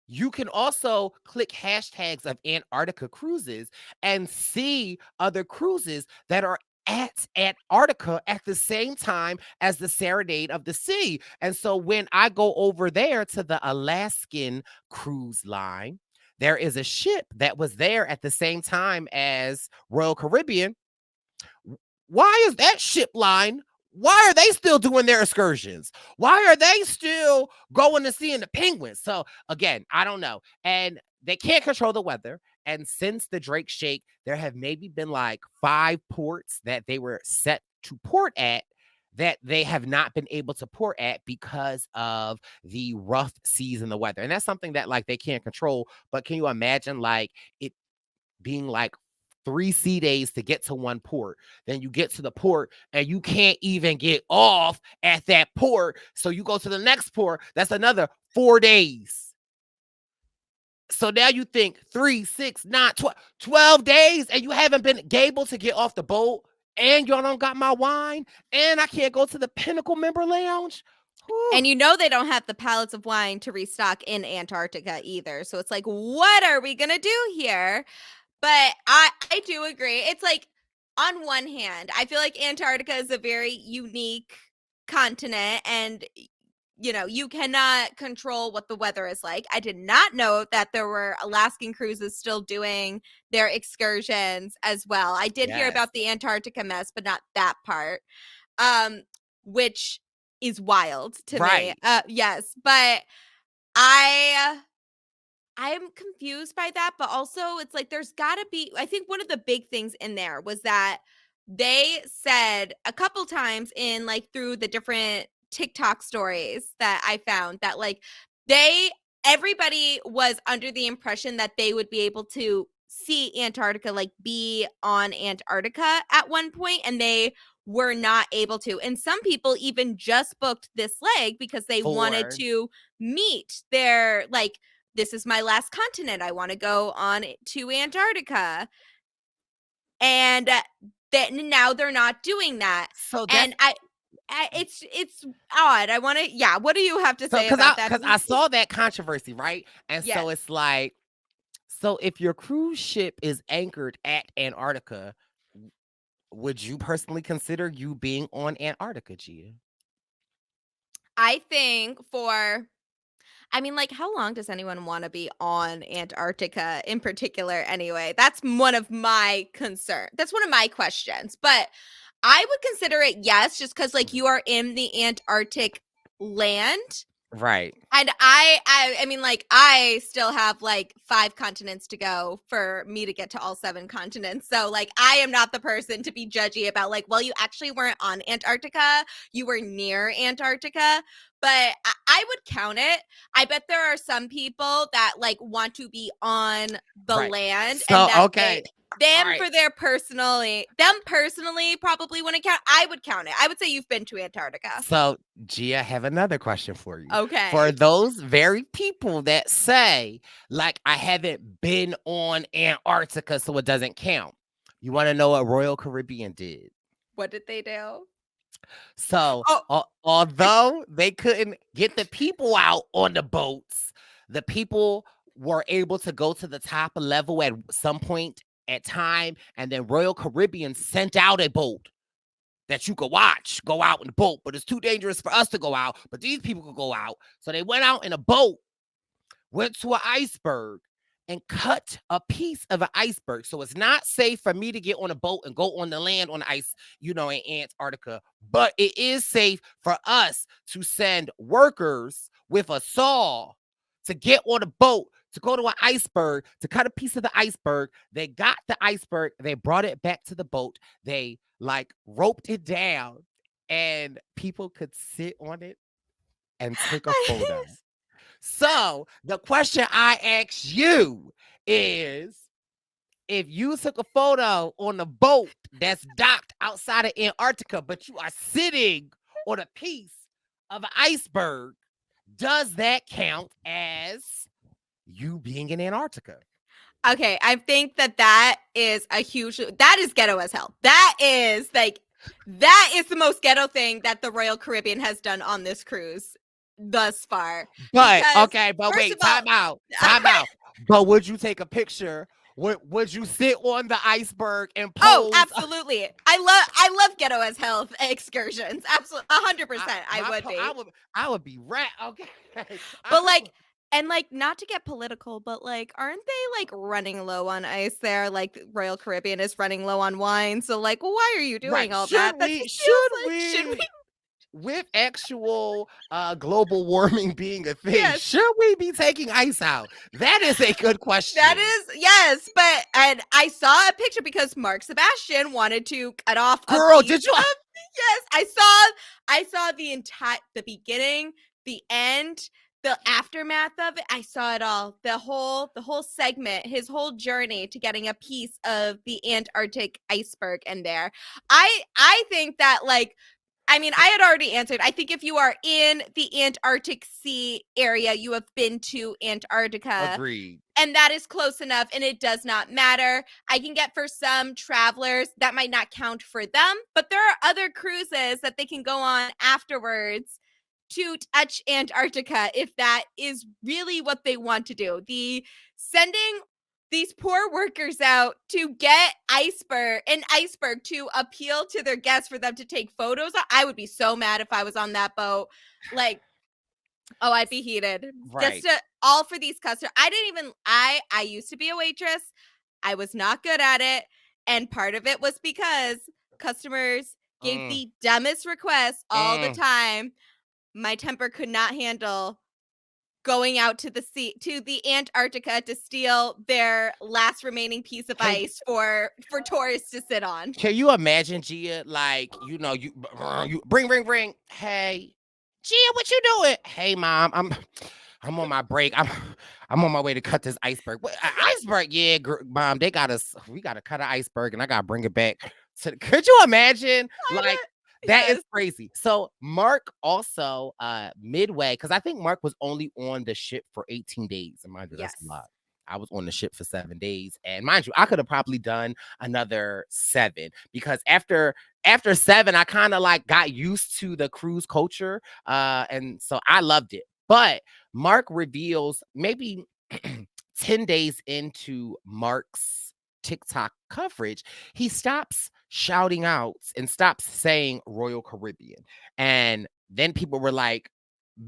you can also click hashtags of Antarctica cruises and see other cruises that are at Antarctica at the same time as the Serenade of the Sea. And so when I go over there to the Alaskan cruise line, there is a ship that was there at the same time as Royal Caribbean. Why is that ship line? Why are they still doing their excursions? Why are they still going to seeing the penguins? So again, I don't know. And they can't control the weather. And since the Drake Shake, there have maybe been like 5 ports that they were set to port at that they have not been able to port at because of the rough seas and the weather. And that's something that like they can't control. But can you imagine like it being like 3 sea days to get to one port? Then you get to the port and you can't even get off at that port. So you go to the next port. That's another 4 days. So now you think 3, 6, 9, 12 days, and you haven't been able to get off the boat, and y'all don't got my wine, and I can't go to the Pinnacle member lounge. And they don't have the pallets of wine to restock in Antarctica either. So it's like, what are we going to do here? But I do agree. It's like, on one hand, I feel like Antarctica is a very unique continent, and you cannot control what the weather is like. I did not know that there were Alaskan cruises still doing their excursions as well. I did hear about the Antarctica mess, but not that part, which is wild to me. Yes, but I am confused by that, but also it's like there's got to be, I think one of the big things in there was that they said a couple times in like through the different TikTok stories that I found that like everybody was under the impression that they would be able to see Antarctica, like be on Antarctica at one point, and they were not able to. And some people even just booked this leg because they wanted to meet their like, this is my last continent. I want to go on to Antarctica. And now they're not doing that. So and it's odd. I want to, what do you have to say about that? Because I saw that controversy, right? And so it's like, so if your cruise ship is anchored at Antarctica, would you personally consider you being on Antarctica, Gia? I think like, how long does anyone want to be on Antarctica in particular anyway? That's one of my concerns. That's one of my questions. But I would consider it yes, just because like you are in the Antarctic land. Right. And I mean, like, I still have like 5 continents to go for me to get to all 7 continents. So like, I am not the person to be judgy about like, well, you actually weren't on Antarctica, you were near Antarctica. But I would count it. I bet there are some people that like want to be on the land, so, and that okay. them personally probably wouldn't count. I would count it. I would say you've been to Antarctica. So, Gia, I have another question for you. Okay. For those very people that say, like, I haven't been on Antarctica, so it doesn't count. You want to know what Royal Caribbean did? What did they do? So, Oh, although they couldn't get the people out on the boats, the people were able to go to the top level at some point at time, and then Royal Caribbean sent out a boat that you could watch go out in the boat, but it's too dangerous for us to go out, but these people could go out. So they went out in a boat, went to an iceberg, and cut a piece of an iceberg. So it's not safe for me to get on a boat and go on the land on the ice, in Antarctica, but it is safe for us to send workers with a saw to get on a boat to go to an iceberg to cut a piece of the iceberg. They got the iceberg, they brought it back to the boat, they like roped it down, and people could sit on it and take a photo. So the question I ask you is, if you took a photo on a boat that's docked outside of Antarctica, but you are sitting on a piece of an iceberg, does that count as you being in Antarctica? okay, I think that is that is ghetto as hell. That is the most ghetto thing that the Royal Caribbean has done on this cruise thus far. But Because okay, but first wait, of all, time out, time out. But would you take a picture? Would you sit on the iceberg and oh, pose? absolutely. I love ghetto as hell excursions. Absolutely, 100%. I would be. I would be rat. Okay, But like, and like, not to get political, but like, aren't they like running low on ice there? Like, Royal Caribbean is running low on wine. So, like, why are you doing right? all that? That just feels like, should we? With actual global warming being a thing, Yes, should we be taking ice out? That is a good question. that is, yes. But, and I saw a picture because Mark Sebastian wanted to cut off a Girl, piece did you? of, yes, I saw the beginning, the end, the aftermath of it. I saw it all. The whole segment, his whole journey to getting a piece of the Antarctic iceberg in there. I think that, like, I mean, I had already answered. I think if you are in the Antarctic Sea area, you have been to Antarctica, Agreed. and that is close enough, and it does not matter. I can get for some travelers that might not count for them, but there are other cruises that they can go on afterwards to touch Antarctica if that is really what they want to do. The sending these poor workers out to get an iceberg to appeal to their guests for them to take photos. I would be so mad if I was on that boat. Like, oh, I'd be heated. Just Right. to all for these customers. I used to be a waitress. I was not good at it. And part of it was because customers gave Mm, the dumbest requests all the mm. time. My temper could not handle going out to the sea, to the Antarctica, to steal their last remaining piece of Can ice for tourists to sit on. Can you imagine, Gia? Like, you bring. Hey, Gia, what you doing? Hey, mom, I'm on my break. I'm on my way to cut this iceberg. What, iceberg? Yeah, mom, they got us. We got to cut an iceberg, and I got to bring it back. Could you imagine? I Like, don't- that is Yes. crazy. So Mark also midway, because I think Mark was only on the ship for 18 days. And mind you, that's a Yes. lot. I was on the ship for 7 days. And mind you, I could have probably done another 7, because after 7, I kind of like got used to the cruise culture. And so I loved it. But Mark reveals maybe 10 days into Mark's TikTok coverage, he stops shouting out and stops saying Royal Caribbean. And then people were like,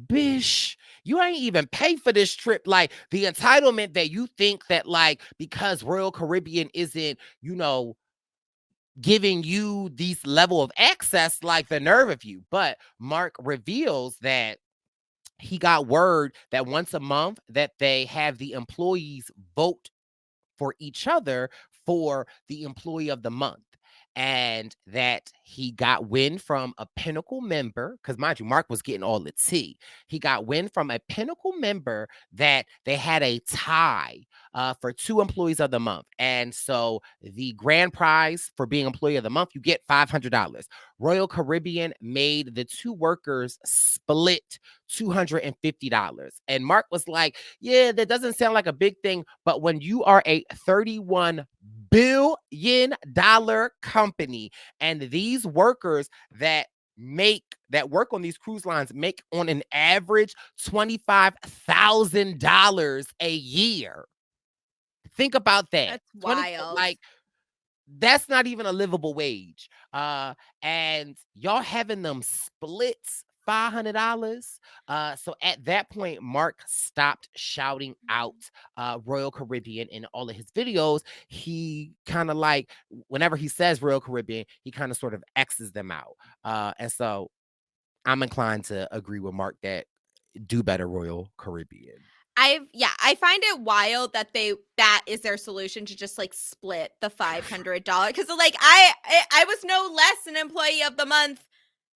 Bish, you ain't even pay for this trip. Like, the entitlement that you think that, like, because Royal Caribbean isn't, giving you these level of access, like, the nerve of you. But Mark reveals that he got word that once a month that they have the employees vote for each other for the employee of the month. And that he got wind from a Pinnacle member, because mind you, Mark was getting all the tea. He got wind from a Pinnacle member that they had a tie for 2 employees of the month. And so the grand prize for being employee of the month, you get $500. Royal Caribbean made the 2 workers split $250. And Mark was like, yeah, that doesn't sound like a big thing, but when you are a $31 billion company and these workers that work on these cruise lines make on an average $25,000 a year. Think about that. That's 20 wild. like that's not even a livable wage. And y'all having them splits $500. So at that point, Mark stopped shouting out Royal Caribbean in all of his videos. He kind of like whenever he says Royal Caribbean, he kind of sort of X's them out. And so I'm inclined to agree with Mark that do better Royal Caribbean. I find it wild that that is their solution to just like split the $500 because like I was no less an employee of the month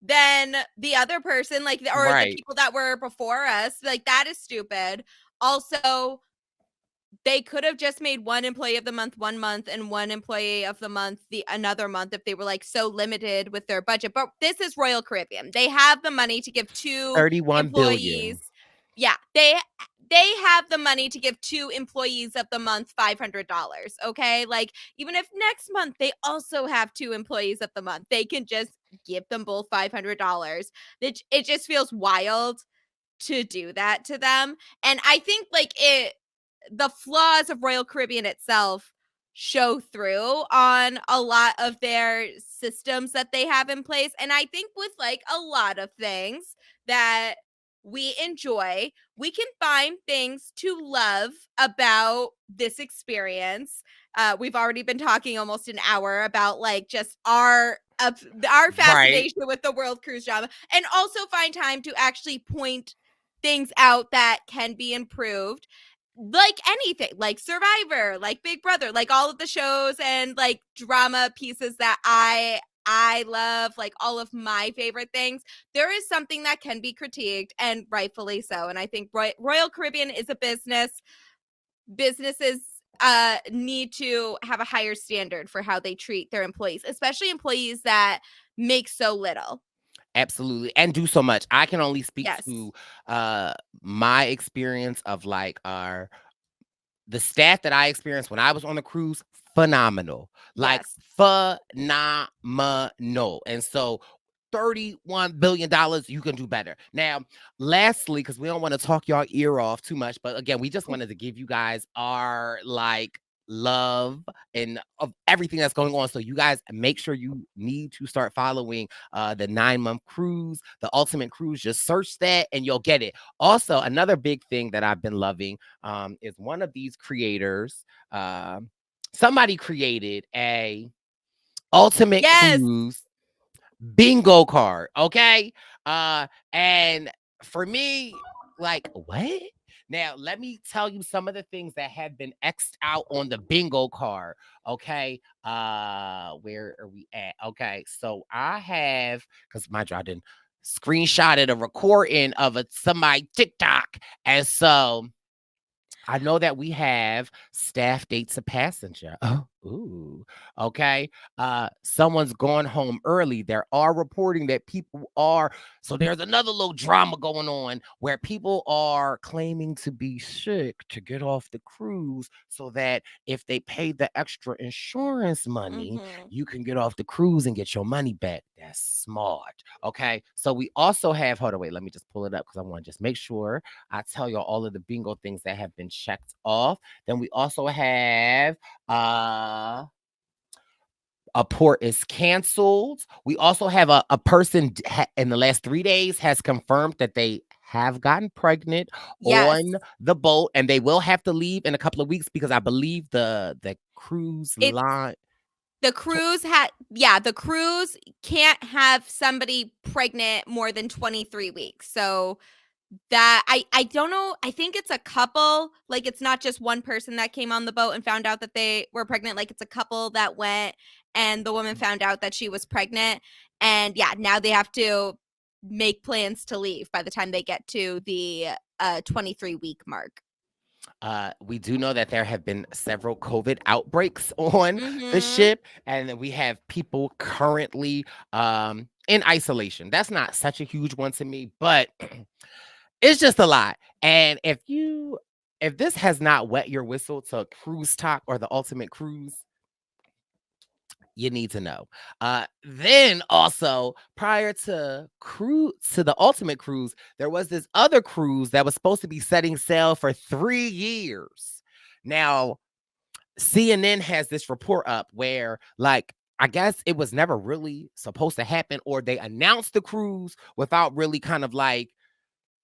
than the other person, like, or the Right. people that were before us. Like, that is stupid. Also, they could have just made one employee of the month one month and one employee of the month the another month if they were like so limited with their budget. But this is Royal Caribbean. They have the money to give two 31 billion. employees. Yeah, they have the money to give two employees of the month $500. Okay, like even if next month they also have two employees of the month, they can just give them both $500. It just feels wild to do that to them. And I think like the flaws of Royal Caribbean itself show through on a lot of their systems that they have in place. And I think with like a lot of things that we enjoy, we can find things to love about this experience. We've already been talking almost an hour about like just our Right. fascination with the world cruise drama, and also find time to actually point things out that can be improved, like anything, like Survivor, like Big Brother, like all of the shows and like drama pieces that I love, like all of my favorite things. There is something that can be critiqued, and rightfully so. And I think Royal Caribbean is a business. Businesses need to have a higher standard for how they treat their employees, especially employees that make so little. Absolutely. And do so much. I can only speak Yes. to uh my experience of like our the staff that I experienced when I was on the cruise, phenomenal. Like Yes. phenomenal. And so $31 billion, you can do better. Now, lastly, because we don't want to talk y'all ear off too much, but again, we just wanted to give you guys our like love and of everything that's going on. So you guys make sure you need to start following the 9-month cruise, the ultimate cruise. Just search that and you'll get it. Also, another big thing that I've been loving is one of these creators. Somebody created a ultimate Yes. cruise bingo card, okay? And for me, like, what? Now, let me tell you some of the things that have been X'd out on the bingo card, okay? Where are we at? Okay, so I have, because my I didn't screenshotted a recording of somebody TikTok, and so I know that we have staff dates a passenger. Oh, ooh, okay. Someone's gone home early. There are reporting that people are. So there's another little drama going on where people are claiming to be sick to get off the cruise, so that if they pay the extra insurance money, Mm-hmm. you can get off the cruise and get your money back. That's smart. Okay. So we also have. Hold on, wait. Let me just pull it up because I want to just make sure I tell you all of the bingo things that have been checked off. Then we also have a port is canceled. We also have a person in the last 3 days has confirmed that they have gotten pregnant Yes. on the boat, and they will have to leave in a couple of weeks because I believe the cruise It's line. the cruise can't have somebody pregnant more than 23 weeks. So that I don't know, I think it's a couple, like it's not just one person that came on the boat and found out that they were pregnant, like it's a couple that went and the woman found out that she was pregnant, and yeah, now they have to make plans to leave by the time they get to the 23-week mark. We do know that there have been several COVID outbreaks on the Mhm. ship, and then we have people currently in isolation. That's not such a huge one to me, but it's just a lot. And if this has not wet your whistle to cruise talk or the ultimate cruise, you need to know. Then also prior to the ultimate cruise, there was this other cruise that was supposed to be setting sail for 3 years. Now, CNN has this report up where, like, I guess it was never really supposed to happen, or they announced the cruise without really kind of like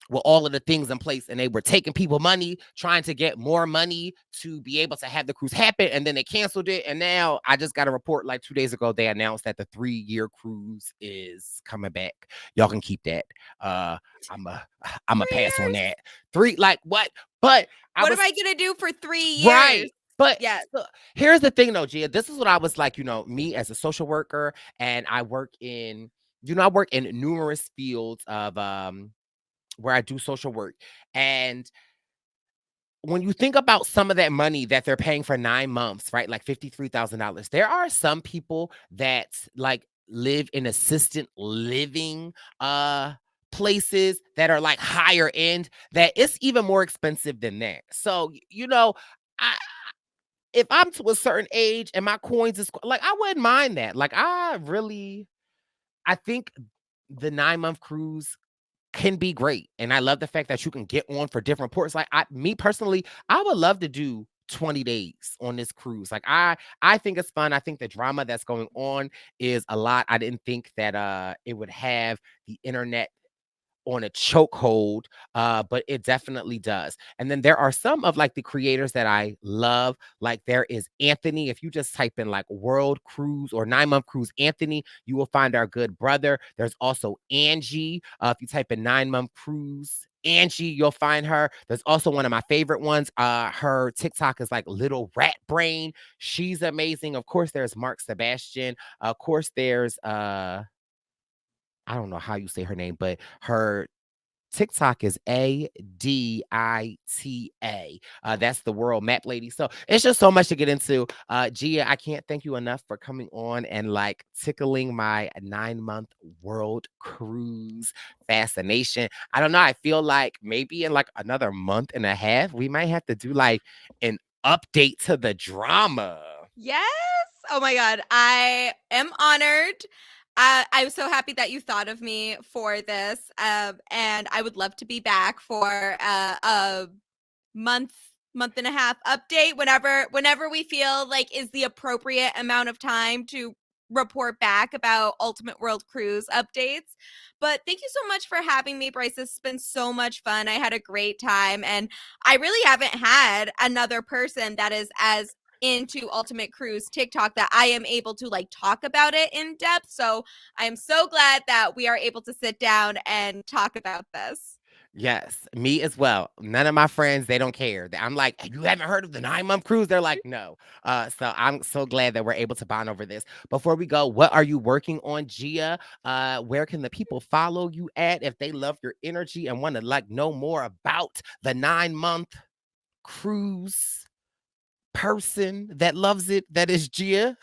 with all of the things in place, and they were taking people money, trying to get more money to be able to have the cruise happen, and then they canceled it. And now I just got a report like 2 days ago, they announced that the 3-year cruise is coming back. Y'all can keep that. I'm a I'm a pass on 3 years. that. Three, like what? But I What was am I gonna do for 3 right. years? But Yes. so, here's the thing though, Gia. This is what I was like, me as a social worker, and I work in numerous fields of where I do social work. And when you think about some of that money that they're paying for 9 months, right? Like $53,000, there are some people that like live in assistant living places that are like higher end, that it's even more expensive than that. So, I if I'm to a certain age and my coins is like, I wouldn't mind that. Like I think the 9-month cruise can be great. And I love the fact that you can get on for different ports. Like me personally, I would love to do 20 days on this cruise. Like I think it's fun. I think the drama that's going on is a lot. I didn't think that it would have the internet on a chokehold, but it definitely does. And then there are some of like the creators that I love. Like there is Anthony. If you just type in like World Cruise or 9-month cruise Anthony, you will find our good brother. There's also Angie. If you type in 9-month cruise Angie, you'll find her. There's also one of my favorite ones. Her TikTok is like Little Rat Brain. She's amazing. Of course, there's Mark Sebastian. Of course, there's I don't know how you say her name, but her TikTok is Adita. That's the world map lady. So it's just so much to get into. Gia, I can't thank you enough for coming on and like tickling my 9-month world cruise fascination. I don't know. I feel like maybe in like another month and a half, we might have to do like an update to the drama. Yes. Oh my God. I am honored. I'm so happy that you thought of me for this. And I would love to be back for a month, month and a half update whenever we feel like is the appropriate amount of time to report back about Ultimate World Cruise updates. But thank you so much for having me, Bryce. This has been so much fun. I had a great time, and I really haven't had another person that is as into Ultimate Cruise TikTok that I am able to like talk about it in depth. So I am so glad that we are able to sit down and talk about this. Yes, me as well. None of my friends, they don't care. I'm like, you haven't heard of the 9-month cruise? They're like, no. So I'm so glad that we're able to bond over this. Before we go, what are you working on, Gia? Where can the people follow you at if they love your energy and want to like know more about the 9-month cruise person that loves it? That is Gia.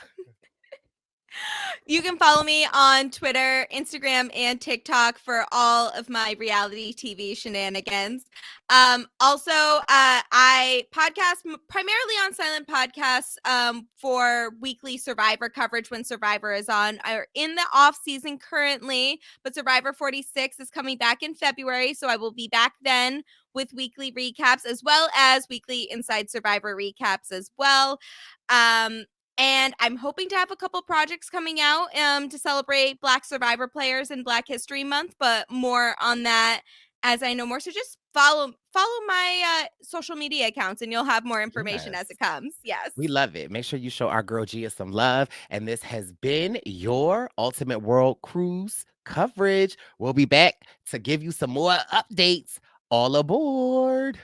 You can follow me on Twitter, Instagram, and TikTok for all of my reality TV shenanigans. Also, I podcast primarily on Silent Podcasts for weekly Survivor coverage when Survivor is on. I'm in the off season currently, but Survivor 46 is coming back in February, so I will be back then with weekly recaps as well as weekly Inside Survivor recaps as well. And I'm hoping to have a couple projects coming out to celebrate Black Survivor players in Black History Month, but more on that as I know more. So just follow my social media accounts and you'll have more information as Yes. it comes. Yes. We love it. Make sure you show our girl Gia some love. And this has been your Ultimate World Cruise coverage. We'll be back to give you some more updates. All aboard.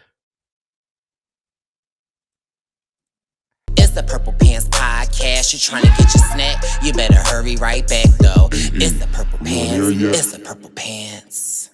It's the Purple Pants Podcast. You trying to get your snack? You better hurry right back, though. It's the Purple Pants. It's the Purple Pants.